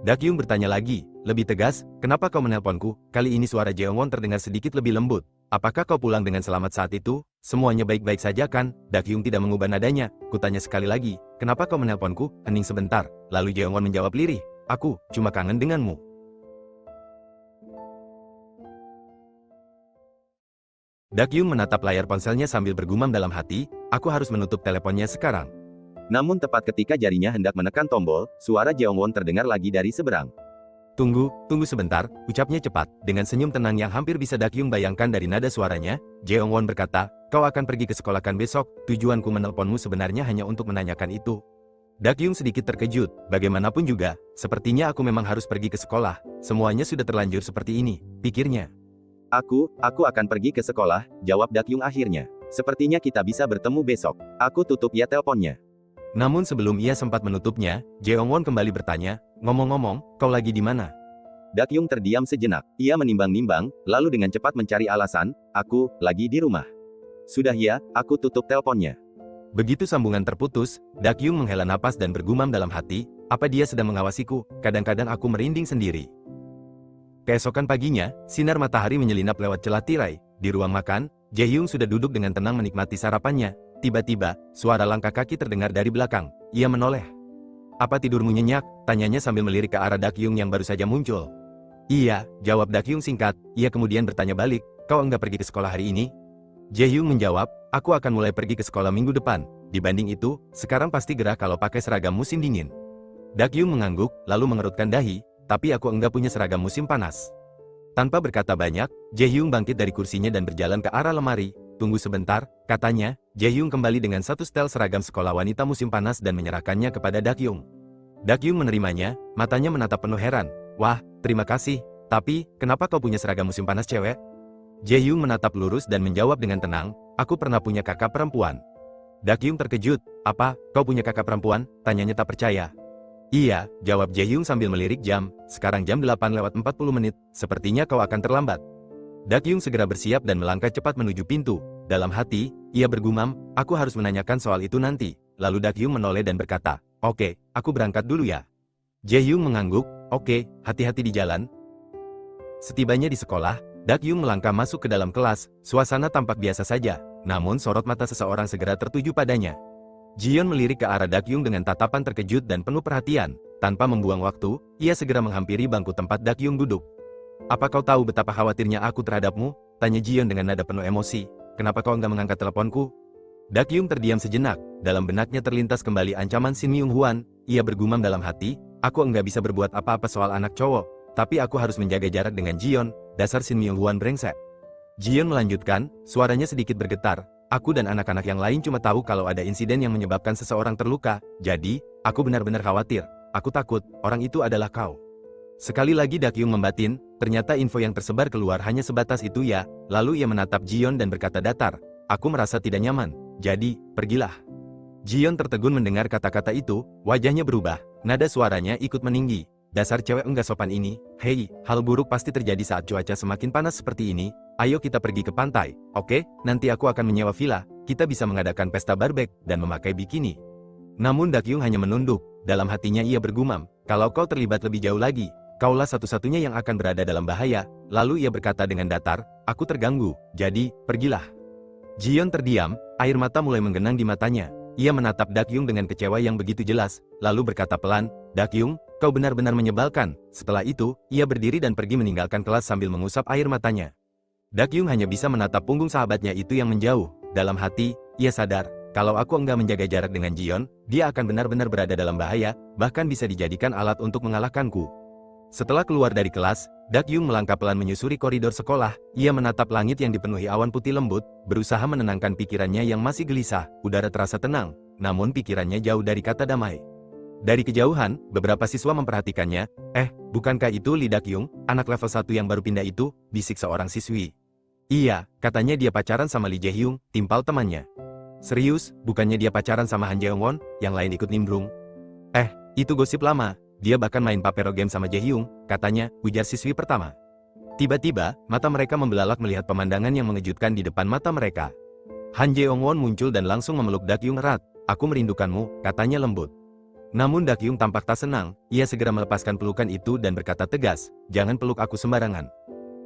Dakyung bertanya lagi, lebih tegas, kenapa kau menelponku? Kali ini suara Jeong-won terdengar sedikit lebih lembut. Apakah kau pulang dengan selamat saat itu? Semuanya baik-baik saja kan? Dakyung tidak mengubah nadanya, kutanya sekali lagi, kenapa kau menelponku? Hening sebentar, lalu Jeong-won menjawab lirih, aku cuma kangen denganmu. Dakyung menatap layar ponselnya sambil bergumam dalam hati, aku harus menutup teleponnya sekarang. Namun tepat ketika jarinya hendak menekan tombol, suara Jeong-won terdengar lagi dari seberang. Tunggu sebentar, ucapnya cepat. Dengan senyum tenang yang hampir bisa Dak Yung bayangkan dari nada suaranya, Jeong Won berkata, kau akan pergi ke sekolah kan besok? Tujuanku menelponmu sebenarnya hanya untuk menanyakan itu. Dak Yung sedikit terkejut, bagaimanapun juga, sepertinya aku memang harus pergi ke sekolah. Semuanya sudah terlanjur seperti ini, pikirnya. Aku akan pergi ke sekolah, jawab Dak Yung akhirnya. Sepertinya kita bisa bertemu besok. Aku tutup ya teleponnya. Namun sebelum ia sempat menutupnya, Jeong Won kembali bertanya, ngomong-ngomong, kau lagi di mana? Dak Yung terdiam sejenak. Ia menimbang-nimbang, lalu dengan cepat mencari alasan, aku lagi di rumah. Sudah ya, aku tutup teleponnya. Begitu sambungan terputus, Dak Yung menghela napas dan bergumam dalam hati, apa dia sedang mengawasiku? Kadang-kadang aku merinding sendiri. Keesokan paginya, sinar matahari menyelinap lewat celah tirai. Di ruang makan, Jae-hyung sudah duduk dengan tenang menikmati sarapannya. Tiba-tiba, suara langkah kaki terdengar dari belakang. Ia menoleh. Apa tidurmu nyenyak? Tanyanya sambil melirik ke arah Dak Yung yang baru saja muncul. Iya, jawab Dak Yung singkat. Ia kemudian bertanya balik, kau enggak pergi ke sekolah hari ini? Jae-hyung menjawab, aku akan mulai pergi ke sekolah minggu depan. Dibanding itu, sekarang pasti gerah kalau pakai seragam musim dingin. Dak Yung mengangguk, lalu mengerutkan dahi, tapi aku enggak punya seragam musim panas. Tanpa berkata banyak, Jae-hyung bangkit dari kursinya dan berjalan ke arah lemari. Tunggu sebentar, katanya. Jae-hyung kembali dengan satu setel seragam sekolah wanita musim panas dan menyerahkannya kepada Dak Yung. Dak Yung menerimanya, matanya menatap penuh heran. Wah, terima kasih. Tapi, kenapa kau punya seragam musim panas cewek? Jae-hyung menatap lurus dan menjawab dengan tenang, aku pernah punya kakak perempuan. Dak Yung terkejut. Apa, kau punya kakak perempuan? Tanyanya tak percaya. Iya, jawab Jae-hyung sambil melirik jam. Sekarang jam 8:40, sepertinya kau akan terlambat. Dak Yung segera bersiap dan melangkah cepat menuju pintu. Dalam hati, ia bergumam, aku harus menanyakan soal itu nanti. Lalu Dak Yung menoleh dan berkata, oke, aku berangkat dulu ya. Jae-hyung mengangguk, oke, hati-hati di jalan. Setibanya di sekolah, Dak Yung melangkah masuk ke dalam kelas. Suasana tampak biasa saja, namun sorot mata seseorang segera tertuju padanya. Jiyeon melirik ke arah Dak Yung dengan tatapan terkejut dan penuh perhatian. Tanpa membuang waktu, ia segera menghampiri bangku tempat Dak Yung duduk. Apa kau tahu betapa khawatirnya aku terhadapmu? Tanya Jiyeon dengan nada penuh emosi. Kenapa kau enggak mengangkat teleponku? Dak Yung terdiam sejenak. Dalam benaknya terlintas kembali ancaman Shin Myung-hwan. Ia bergumam dalam hati, aku enggak bisa berbuat apa-apa soal anak cowok. Tapi aku harus menjaga jarak dengan Jiyeon. Dasar Shin Myung-hwan brengsek. Jiyeon melanjutkan, suaranya sedikit bergetar. Aku dan anak-anak yang lain cuma tahu kalau ada insiden yang menyebabkan seseorang terluka. Jadi, aku benar-benar khawatir. Aku takut, orang itu adalah kau. Sekali lagi Dak Yung membatin, ternyata info yang tersebar keluar hanya sebatas itu ya. Lalu ia menatap Jiyeon dan berkata datar, aku merasa tidak nyaman, jadi, pergilah. Jiyeon tertegun mendengar kata-kata itu, wajahnya berubah, nada suaranya ikut meninggi. Dasar cewek enggak sopan ini, hei, hal buruk pasti terjadi saat cuaca semakin panas seperti ini. Ayo kita pergi ke pantai, oke? Nanti aku akan menyewa villa, kita bisa mengadakan pesta barbecue dan memakai bikini. Namun Dak Yung hanya menunduk, dalam hatinya ia bergumam, kalau kau terlibat lebih jauh lagi, kaulah satu-satunya yang akan berada dalam bahaya. Lalu ia berkata dengan datar, aku terganggu, jadi, pergilah. Jiyeon terdiam, air mata mulai menggenang di matanya. Ia menatap Dak Yung dengan kecewa yang begitu jelas, lalu berkata pelan, Dak Yung, kau benar-benar menyebalkan. Setelah itu, ia berdiri dan pergi meninggalkan kelas sambil mengusap air matanya. Dak Yung hanya bisa menatap punggung sahabatnya itu yang menjauh. Dalam hati, ia sadar, kalau aku enggak menjaga jarak dengan Jiyeon, dia akan benar-benar berada dalam bahaya, bahkan bisa dijadikan alat untuk mengalahkanku. Setelah keluar dari kelas, Dak Yung melangkah pelan menyusuri koridor sekolah. Ia menatap langit yang dipenuhi awan putih lembut, berusaha menenangkan pikirannya yang masih gelisah. Udara terasa tenang, namun pikirannya jauh dari kata damai. Dari kejauhan, beberapa siswa memperhatikannya. Bukankah itu Lee Dak Yung, anak level 1 yang baru pindah itu? Bisik seorang siswi. Iya, katanya dia pacaran sama Lee Jae-hyung, timpal temannya. Serius, bukannya dia pacaran sama Han Jeong-won? Yang lain ikut nimbrung. Itu gosip lama. Dia bahkan main papero game sama Jae-hyung, katanya, ujar siswi pertama. Tiba-tiba, mata mereka membelalak melihat pemandangan yang mengejutkan di depan mata mereka. Han Jeong-won muncul dan langsung memeluk Dak Yung erat. Aku merindukanmu, katanya lembut. Namun Dak Yung tampak tak senang, ia segera melepaskan pelukan itu dan berkata tegas, jangan peluk aku sembarangan.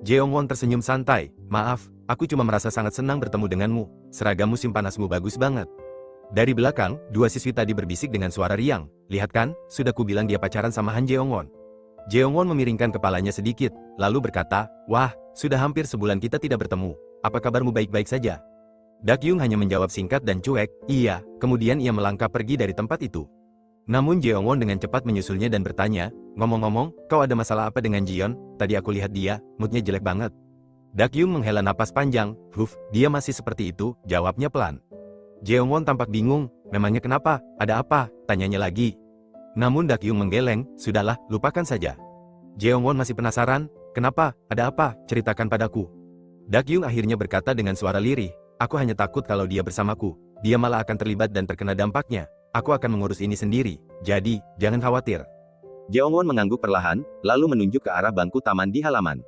Jeong-won tersenyum santai, maaf, aku cuma merasa sangat senang bertemu denganmu, seragam musim panasmu bagus banget. Dari belakang, dua siswi tadi berbisik dengan suara riang. Lihat kan, sudah kubilang dia pacaran sama Han Jeong-won. Jeong-won memiringkan kepalanya sedikit, lalu berkata, wah, sudah hampir sebulan kita tidak bertemu. Apa kabarmu baik-baik saja? Dak Yung hanya menjawab singkat dan cuek, iya, kemudian ia melangkah pergi dari tempat itu. Namun Jeongwon dengan cepat menyusulnya dan bertanya, ngomong-ngomong, kau ada masalah apa dengan Jion? Tadi aku lihat dia, moodnya jelek banget. Dakyung menghela napas panjang, dia masih seperti itu, jawabnya pelan. Jeongwon tampak bingung, memangnya kenapa, ada apa, tanyanya lagi. Namun Dakyung menggeleng, sudahlah, lupakan saja. Jeongwon masih penasaran, kenapa, ada apa, ceritakan padaku. Dakyung akhirnya berkata dengan suara lirih, aku hanya takut kalau dia bersamaku, dia malah akan terlibat dan terkena dampaknya. Aku akan mengurus ini sendiri, jadi, jangan khawatir. Jeongwon mengangguk perlahan, lalu menunjuk ke arah bangku taman di halaman.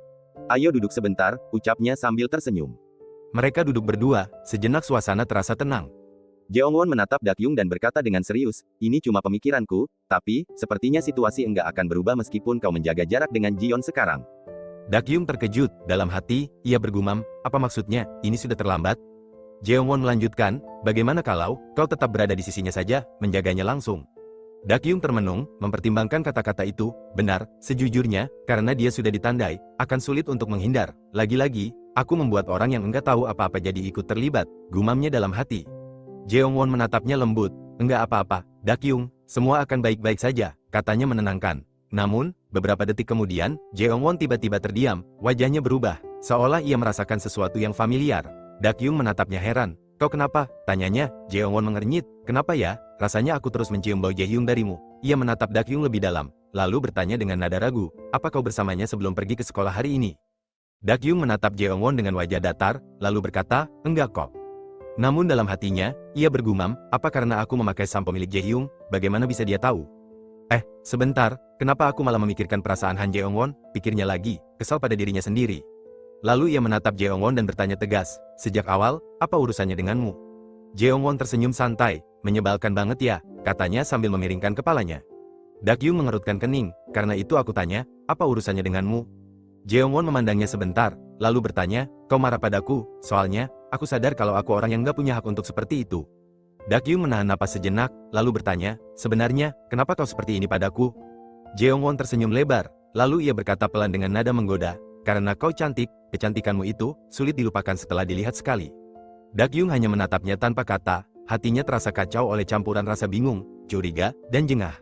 Ayo duduk sebentar, ucapnya sambil tersenyum. Mereka duduk berdua, sejenak suasana terasa tenang. Jeongwon menatap Dakyung dan berkata dengan serius, ini cuma pemikiranku, tapi, sepertinya situasi enggak akan berubah meskipun kau menjaga jarak dengan Jion sekarang. Dakyung terkejut, dalam hati, ia bergumam, apa maksudnya, ini sudah terlambat? Jeongwon melanjutkan, bagaimana kalau kau tetap berada di sisinya saja, menjaganya langsung. Dakyung termenung, mempertimbangkan kata-kata itu, benar, sejujurnya, karena dia sudah ditandai, akan sulit untuk menghindar. Lagi-lagi, aku membuat orang yang enggak tahu apa-apa jadi ikut terlibat, gumamnya dalam hati. Jeongwon menatapnya lembut, enggak apa-apa, Dakyung, semua akan baik-baik saja, katanya menenangkan. Namun, beberapa detik kemudian, Jeongwon tiba-tiba terdiam, wajahnya berubah, seolah ia merasakan sesuatu yang familiar. Dakyung menatapnya heran. Kau kenapa? Tanyanya. Jeongwon mengernyit. Kenapa ya? Rasanya aku terus mencium bau Jaehyung darimu. Ia menatap Dakyung lebih dalam, lalu bertanya dengan nada ragu. Apa kau bersamanya sebelum pergi ke sekolah hari ini? Dakyung menatap Jeongwon dengan wajah datar, lalu berkata, enggak kok. Namun dalam hatinya, ia bergumam, apa karena aku memakai sampo milik Jaehyung? Bagaimana bisa dia tahu? Sebentar, kenapa aku malah memikirkan perasaan Han Jeongwon? Pikirnya lagi, kesal pada dirinya sendiri. Lalu ia menatap Jeongwon dan bertanya tegas, sejak awal, apa urusannya denganmu? Jeongwon tersenyum santai, menyebalkan banget ya, katanya sambil memiringkan kepalanya. Dakyung mengerutkan kening, karena itu aku tanya, apa urusannya denganmu? Jeongwon memandangnya sebentar, lalu bertanya, kau marah padaku, soalnya, aku sadar kalau aku orang yang gak punya hak untuk seperti itu. Dakyung menahan napas sejenak, lalu bertanya, sebenarnya, kenapa kau seperti ini padaku? Jeongwon tersenyum lebar, lalu ia berkata pelan dengan nada menggoda, karena kau cantik, kecantikanmu itu, sulit dilupakan setelah dilihat sekali. Dakyung hanya menatapnya tanpa kata, hatinya terasa kacau oleh campuran rasa bingung, curiga, dan jengah.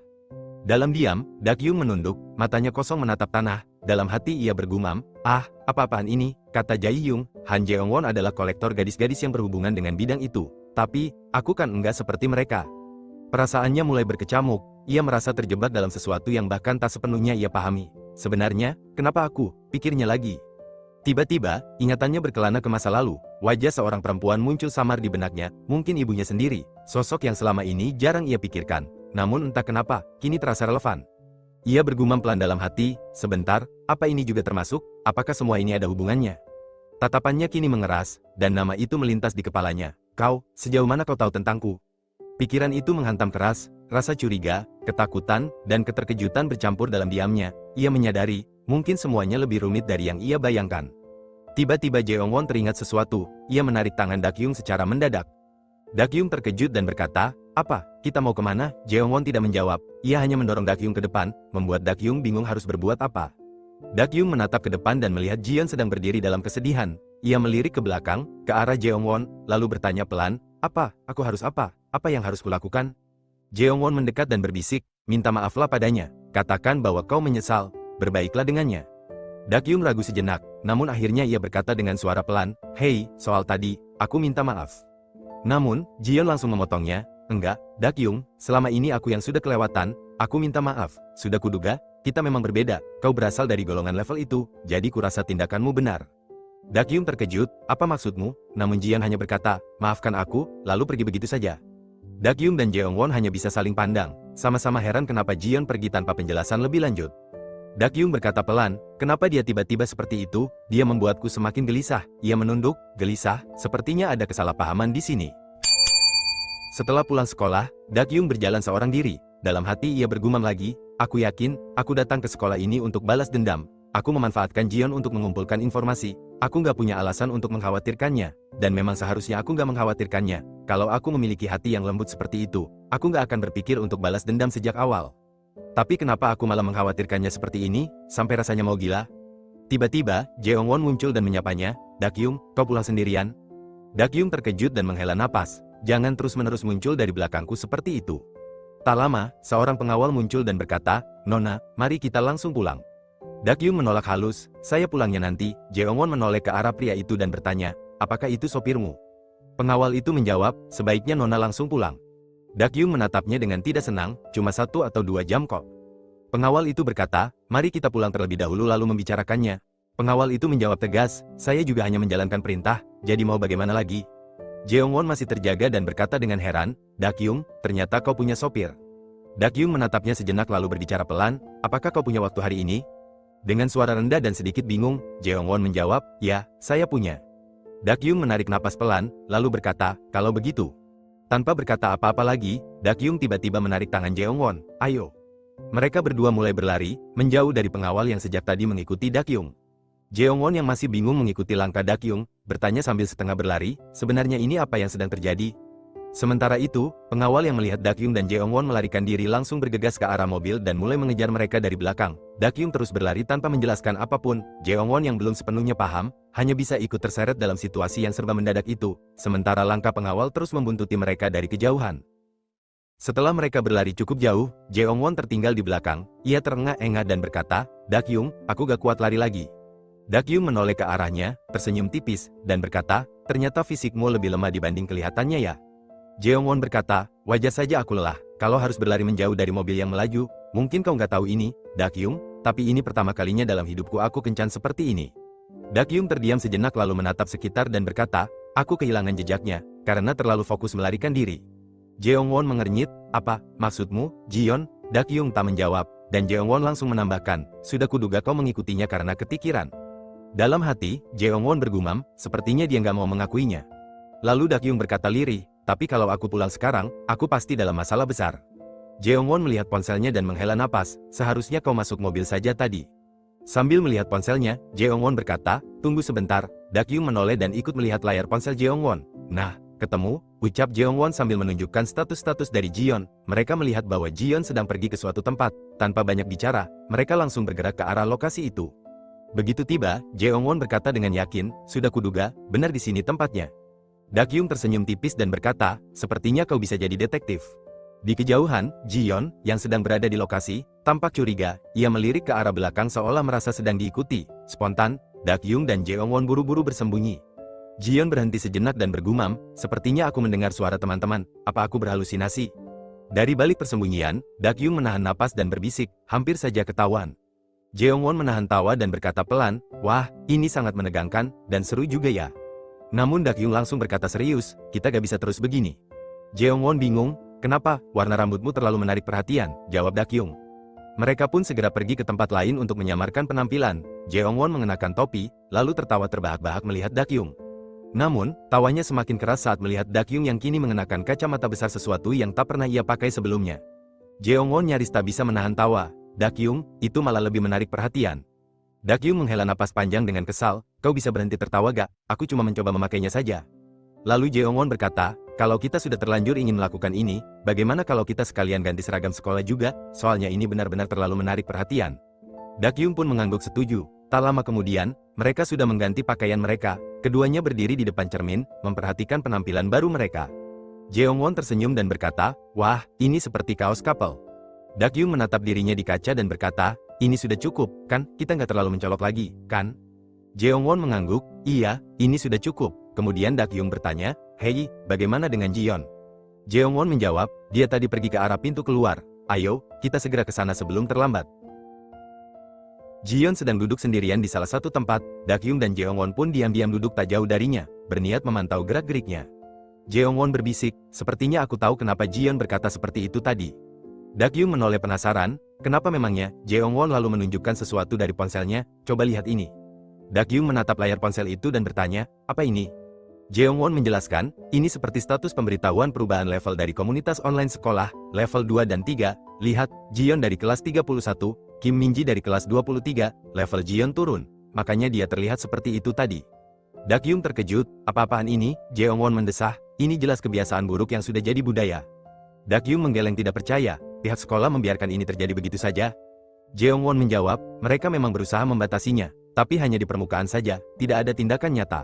Dalam diam, Dakyung menunduk, matanya kosong menatap tanah, dalam hati ia bergumam, apa-apaan ini, kata Jaehyung, Han Jeongwon adalah kolektor gadis-gadis yang berhubungan dengan bidang itu, tapi, aku kan enggak seperti mereka. Perasaannya mulai berkecamuk, ia merasa terjebak dalam sesuatu yang bahkan tak sepenuhnya ia pahami. Sebenarnya, kenapa aku? Pikirnya lagi. Tiba-tiba, ingatannya berkelana ke masa lalu, wajah seorang perempuan muncul samar di benaknya, mungkin ibunya sendiri, sosok yang selama ini jarang ia pikirkan, namun entah kenapa, kini terasa relevan. Ia bergumam pelan dalam hati, sebentar, apa ini juga termasuk, apakah semua ini ada hubungannya? Tatapannya kini mengeras, dan nama itu melintas di kepalanya, kau, sejauh mana kau tahu tentangku? Pikiran itu menghantam keras, rasa curiga, ketakutan, dan keterkejutan bercampur dalam diamnya. Ia menyadari, mungkin semuanya lebih rumit dari yang ia bayangkan. Tiba-tiba Jeongwon teringat sesuatu, ia menarik tangan Dakyung secara mendadak. Dakyung terkejut dan berkata, apa, kita mau kemana? Jeongwon tidak menjawab, ia hanya mendorong Dakyung ke depan, membuat Dakyung bingung harus berbuat apa. Dakyung menatap ke depan dan melihat Jion sedang berdiri dalam kesedihan. Ia melirik ke belakang, ke arah Jeongwon, lalu bertanya pelan, apa, aku harus apa? Apa yang harus kulakukan? Jeongwon mendekat dan berbisik, minta maaflah padanya, katakan bahwa kau menyesal, berbaiklah dengannya. Dakyung ragu sejenak, namun akhirnya ia berkata dengan suara pelan, hei, soal tadi, aku minta maaf. Namun, Jion langsung memotongnya, enggak, Dakyung, selama ini aku yang sudah kelewatan, aku minta maaf, sudah kuduga, kita memang berbeda, kau berasal dari golongan level itu, jadi kurasa tindakanmu benar. Dakyung terkejut, apa maksudmu? Namun Jion hanya berkata, maafkan aku, lalu pergi begitu saja. Dakyung dan Jeongwon hanya bisa saling pandang, sama-sama heran kenapa Jion pergi tanpa penjelasan lebih lanjut. Dakyung berkata pelan, kenapa dia tiba-tiba seperti itu, dia membuatku semakin gelisah. Ia menunduk, gelisah, sepertinya ada kesalahpahaman di sini. Setelah pulang sekolah, Dakyung berjalan seorang diri, dalam hati ia bergumam lagi, aku yakin, aku datang ke sekolah ini untuk balas dendam. Aku memanfaatkan Jion untuk mengumpulkan informasi, aku nggak punya alasan untuk mengkhawatirkannya, dan memang seharusnya aku nggak mengkhawatirkannya. Kalau aku memiliki hati yang lembut seperti itu, aku nggak akan berpikir untuk balas dendam sejak awal. Tapi kenapa aku malah mengkhawatirkannya seperti ini, sampai rasanya mau gila? Tiba-tiba, Jeongwon muncul dan menyapanya, Dakyung, kau pulang sendirian? Dakyung terkejut dan menghela napas, jangan terus-menerus muncul dari belakangku seperti itu. Tak lama, seorang pengawal muncul dan berkata, "Nona, mari kita langsung pulang." Dakyung menolak halus, "Saya pulangnya nanti." Jeongwon menoleh ke arah pria itu dan bertanya, "Apakah itu sopirmu?" Pengawal itu menjawab, "Sebaiknya Nona langsung pulang." Dakyung menatapnya dengan tidak senang, "Cuma 1 atau 2 jam kok." Pengawal itu berkata, "Mari kita pulang terlebih dahulu lalu membicarakannya." Pengawal itu menjawab tegas, "Saya juga hanya menjalankan perintah, jadi mau bagaimana lagi?" Jeongwon masih terjaga dan berkata dengan heran, "Dakyung, ternyata kau punya sopir." Dakyung menatapnya sejenak lalu berbicara pelan, "Apakah kau punya waktu hari ini?" Dengan suara rendah dan sedikit bingung, Jeongwon menjawab, "Ya, saya punya." Dakyung menarik napas pelan, lalu berkata, "Kalau begitu." Tanpa berkata apa-apa lagi, Dakyung tiba-tiba menarik tangan Jeongwon, "Ayo." Mereka berdua mulai berlari, menjauh dari pengawal yang sejak tadi mengikuti Dakyung. Jeongwon yang masih bingung mengikuti langkah Dakyung, bertanya sambil setengah berlari, "Sebenarnya ini apa yang sedang terjadi?" Sementara itu, pengawal yang melihat Dakyung dan Jeongwon melarikan diri langsung bergegas ke arah mobil dan mulai mengejar mereka dari belakang. Dakyung terus berlari tanpa menjelaskan apapun. Jeongwon yang belum sepenuhnya paham, hanya bisa ikut terseret dalam situasi yang serba mendadak itu, sementara langkah pengawal terus membuntuti mereka dari kejauhan. Setelah mereka berlari cukup jauh, Jeongwon tertinggal di belakang. Ia terengah-engah dan berkata, "Dakyung, aku gak kuat lari lagi." Dakyung menoleh ke arahnya, tersenyum tipis, dan berkata, "Ternyata fisikmu lebih lemah dibanding kelihatannya ya." Jeongwon berkata, "Wajar saja aku lelah, kalau harus berlari menjauh dari mobil yang melaju. Mungkin kau nggak tahu ini, Dakyung, tapi ini pertama kalinya dalam hidupku aku kencan seperti ini." Dakyung terdiam sejenak lalu menatap sekitar dan berkata, "Aku kehilangan jejaknya, karena terlalu fokus melarikan diri." Jeongwon mengernyit, "Apa, maksudmu, Jion?" Dakyung tak menjawab, dan Jeongwon langsung menambahkan, "Sudah kuduga kau mengikutinya karena ketikiran." Dalam hati, Jeongwon bergumam, sepertinya dia nggak mau mengakuinya. Lalu Dakyung berkata lirih, "Tapi kalau aku pulang sekarang, aku pasti dalam masalah besar." Jeongwon melihat ponselnya dan menghela napas, "Seharusnya kau masuk mobil saja tadi." Sambil melihat ponselnya, Jeongwon berkata, "Tunggu sebentar." Dakyung menoleh dan ikut melihat layar ponsel Jeongwon. "Nah, ketemu," ucap Jeongwon sambil menunjukkan status-status dari Jion. Mereka melihat bahwa Jion sedang pergi ke suatu tempat. Tanpa banyak bicara, mereka langsung bergerak ke arah lokasi itu. Begitu tiba, Jeongwon berkata dengan yakin, "Sudah kuduga, benar di sini tempatnya." Dakyung tersenyum tipis dan berkata, "Sepertinya kau bisa jadi detektif." Di kejauhan, Jion, yang sedang berada di lokasi, tampak curiga. Ia melirik ke arah belakang seolah merasa sedang diikuti. Spontan, Dakyung dan Jeongwon buru-buru bersembunyi. Jion berhenti sejenak dan bergumam, "Sepertinya aku mendengar suara teman-teman, apa aku berhalusinasi?" Dari balik persembunyian, Dakyung menahan napas dan berbisik, "Hampir saja ketahuan." Jeongwon menahan tawa dan berkata pelan, "Wah, ini sangat menegangkan, dan seru juga ya." Namun Dakyung langsung berkata serius, "Kita gak bisa terus begini." Jeongwon bingung, "Kenapa? Warna rambutmu terlalu menarik perhatian," jawab Dakyung. Mereka pun segera pergi ke tempat lain untuk menyamarkan penampilan. Jeongwon mengenakan topi, lalu tertawa terbahak-bahak melihat Dakyung. Namun, tawanya semakin keras saat melihat Dakyung yang kini mengenakan kacamata besar, sesuatu yang tak pernah ia pakai sebelumnya. Jeongwon nyaris tak bisa menahan tawa. "Dakyung, itu malah lebih menarik perhatian." Dakyung menghela napas panjang dengan kesal, "Kau bisa berhenti tertawa gak? Aku cuma mencoba memakainya saja." Lalu Jeongwon berkata, "Kalau kita sudah terlanjur ingin melakukan ini, bagaimana kalau kita sekalian ganti seragam sekolah juga? Soalnya ini benar-benar terlalu menarik perhatian." Dakyung pun mengangguk setuju. Tak lama kemudian, mereka sudah mengganti pakaian mereka. Keduanya berdiri di depan cermin, memperhatikan penampilan baru mereka. Jeongwon tersenyum dan berkata, "Wah, ini seperti kaos couple." Dakyung menatap dirinya di kaca dan berkata, "Ini sudah cukup, kan? Kita nggak terlalu mencolok lagi, kan?" Jeongwon mengangguk, "Iya, ini sudah cukup." Kemudian Dakyung bertanya, "Hei, bagaimana dengan Jion?" Jeongwon menjawab, "Dia tadi pergi ke arah pintu keluar. Ayo, kita segera ke sana sebelum terlambat." Jion sedang duduk sendirian di salah satu tempat. Dakyung dan Jeongwon pun diam-diam duduk tak jauh darinya, berniat memantau gerak-geriknya. Jeongwon berbisik, "Sepertinya aku tahu kenapa Jion berkata seperti itu tadi." Dakyung menoleh penasaran, "Kenapa memangnya?" Jeongwon lalu menunjukkan sesuatu dari ponselnya, "Coba lihat ini." Dakyung menatap layar ponsel itu dan bertanya, "Apa ini?" Jeongwon menjelaskan, "Ini seperti status pemberitahuan perubahan level dari komunitas online sekolah, level 2 dan 3. Lihat, Jion dari kelas 31, Kim Minji dari kelas 23, level Jion turun. Makanya dia terlihat seperti itu tadi." Dakyung terkejut, "Apa-apaan ini?" Jeongwon mendesah, "Ini jelas kebiasaan buruk yang sudah jadi budaya." Dakyung menggeleng tidak percaya, "Pihak sekolah membiarkan ini terjadi begitu saja?" Jeongwon menjawab, "Mereka memang berusaha membatasinya, tapi hanya di permukaan saja, tidak ada tindakan nyata."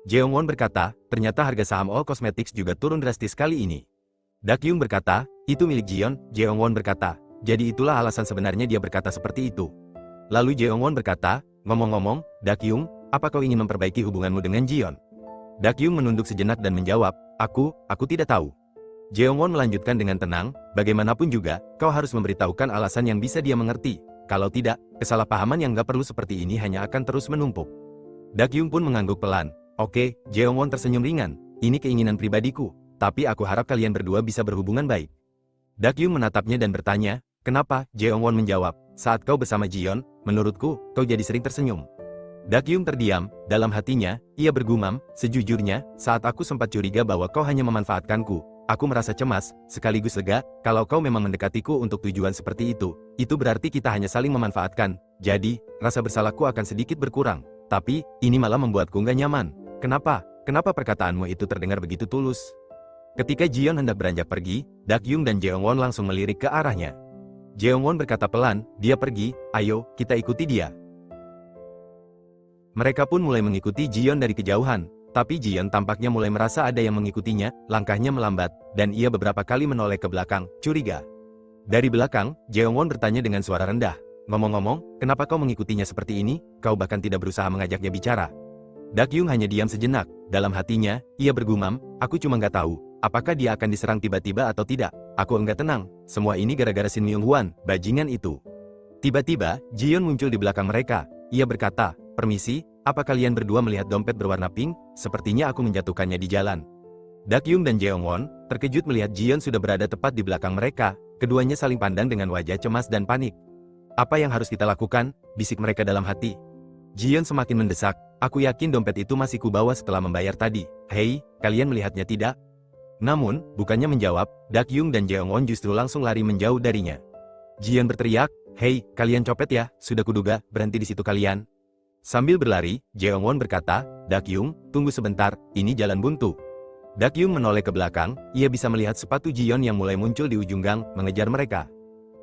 Jeongwon berkata, "Ternyata harga saham All Cosmetics juga turun drastis kali ini." Dakyung berkata, Itu milik Jion, Jeongwon berkata. Jadi itulah alasan sebenarnya dia berkata seperti itu. Lalu Jeongwon berkata, ngomong-ngomong, Dakyung, apa kau ingin memperbaiki hubunganmu dengan Jion? Dakyung menunduk sejenak dan menjawab, aku tidak tahu. Jeongwon melanjutkan dengan tenang, bagaimanapun juga, kau harus memberitahukan alasan yang bisa dia mengerti. Kalau tidak, kesalahpahaman yang gak perlu seperti ini hanya akan terus menumpuk. Dakyung pun mengangguk pelan. Oke, Jeongwon tersenyum ringan. Ini keinginan pribadiku, tapi aku harap kalian berdua bisa berhubungan baik. Dakyung menatapnya dan bertanya, kenapa? Jeongwon menjawab, saat kau bersama Jion, menurutku, kau jadi sering tersenyum. Dakyung terdiam, dalam hatinya, ia bergumam, sejujurnya, saat aku sempat curiga bahwa kau hanya memanfaatkanku, aku merasa cemas, sekaligus lega, kalau kau memang mendekatiku untuk tujuan seperti itu berarti kita hanya saling memanfaatkan, jadi, rasa bersalahku akan sedikit berkurang. Tapi, ini malah membuatku gak nyaman. Kenapa? Kenapa perkataanmu itu terdengar begitu tulus? Ketika Jion hendak beranjak pergi, Dakyung dan Jeongwon langsung melirik ke arahnya. Jeongwon berkata pelan, dia pergi, ayo, kita ikuti dia. Mereka pun mulai mengikuti Jion dari kejauhan, tapi Jion tampaknya mulai merasa ada yang mengikutinya, langkahnya melambat, dan ia beberapa kali menoleh ke belakang, curiga. Dari belakang, Jeongwon bertanya dengan suara rendah, ngomong-ngomong, kenapa kau mengikutinya seperti ini? Kau bahkan tidak berusaha mengajaknya bicara. Dakyung hanya diam sejenak, dalam hatinya, ia bergumam, aku cuma nggak tahu, apakah dia akan diserang tiba-tiba atau tidak. Aku enggak tenang, semua ini gara-gara Shin Myung-hwan, bajingan itu. Tiba-tiba, Jion muncul di belakang mereka, ia berkata, permisi, apa kalian berdua melihat dompet berwarna pink? Sepertinya aku menjatuhkannya di jalan. Dakyung dan Jeongwon, terkejut melihat Jion sudah berada tepat di belakang mereka, keduanya saling pandang dengan wajah cemas dan panik. Apa yang harus kita lakukan? Bisik mereka dalam hati. Jion semakin mendesak, aku yakin dompet itu masih kubawa setelah membayar tadi. Hei, kalian melihatnya tidak? Namun, bukannya menjawab, Dakyung dan Jeongwon justru langsung lari menjauh darinya. Jion berteriak, hei, kalian copet ya, sudah kuduga, berhenti di situ kalian. Sambil berlari, Jeongwon berkata, Dakyung, tunggu sebentar, ini jalan buntu. Dakyung menoleh ke belakang, ia bisa melihat sepatu Jion yang mulai muncul di ujung gang, mengejar mereka.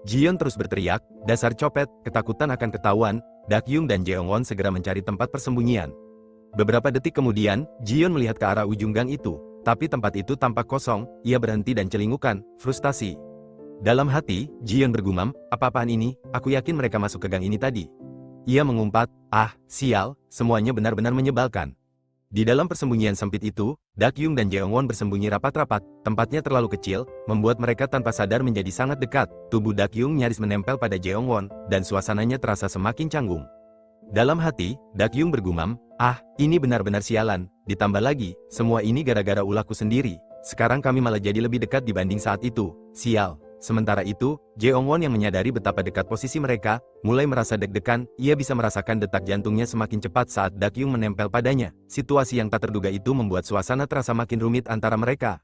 Jion terus berteriak, dasar copet, ketakutan akan ketahuan. Dakyung dan Jeongwon segera mencari tempat persembunyian. Beberapa detik kemudian, Jion melihat ke arah ujung gang itu. Tapi tempat itu tampak kosong, ia berhenti dan celingukan, frustasi. Dalam hati, Jion bergumam, apa-apaan ini, aku yakin mereka masuk ke gang ini tadi. Ia mengumpat, sial, semuanya benar-benar menyebalkan. Di dalam persembunyian sempit itu, Dakyung dan Jeongwon bersembunyi rapat-rapat, tempatnya terlalu kecil, membuat mereka tanpa sadar menjadi sangat dekat, tubuh Dakyung nyaris menempel pada Jeongwon, dan suasananya terasa semakin canggung. Dalam hati, Dakyung bergumam, ini benar-benar sialan, ditambah lagi, semua ini gara-gara ulahku sendiri, sekarang kami malah jadi lebih dekat dibanding saat itu, sial. Sementara itu, Jeongwon yang menyadari betapa dekat posisi mereka, mulai merasa deg-degan, ia bisa merasakan detak jantungnya semakin cepat saat Dakyung menempel padanya. Situasi yang tak terduga itu membuat suasana terasa makin rumit antara mereka.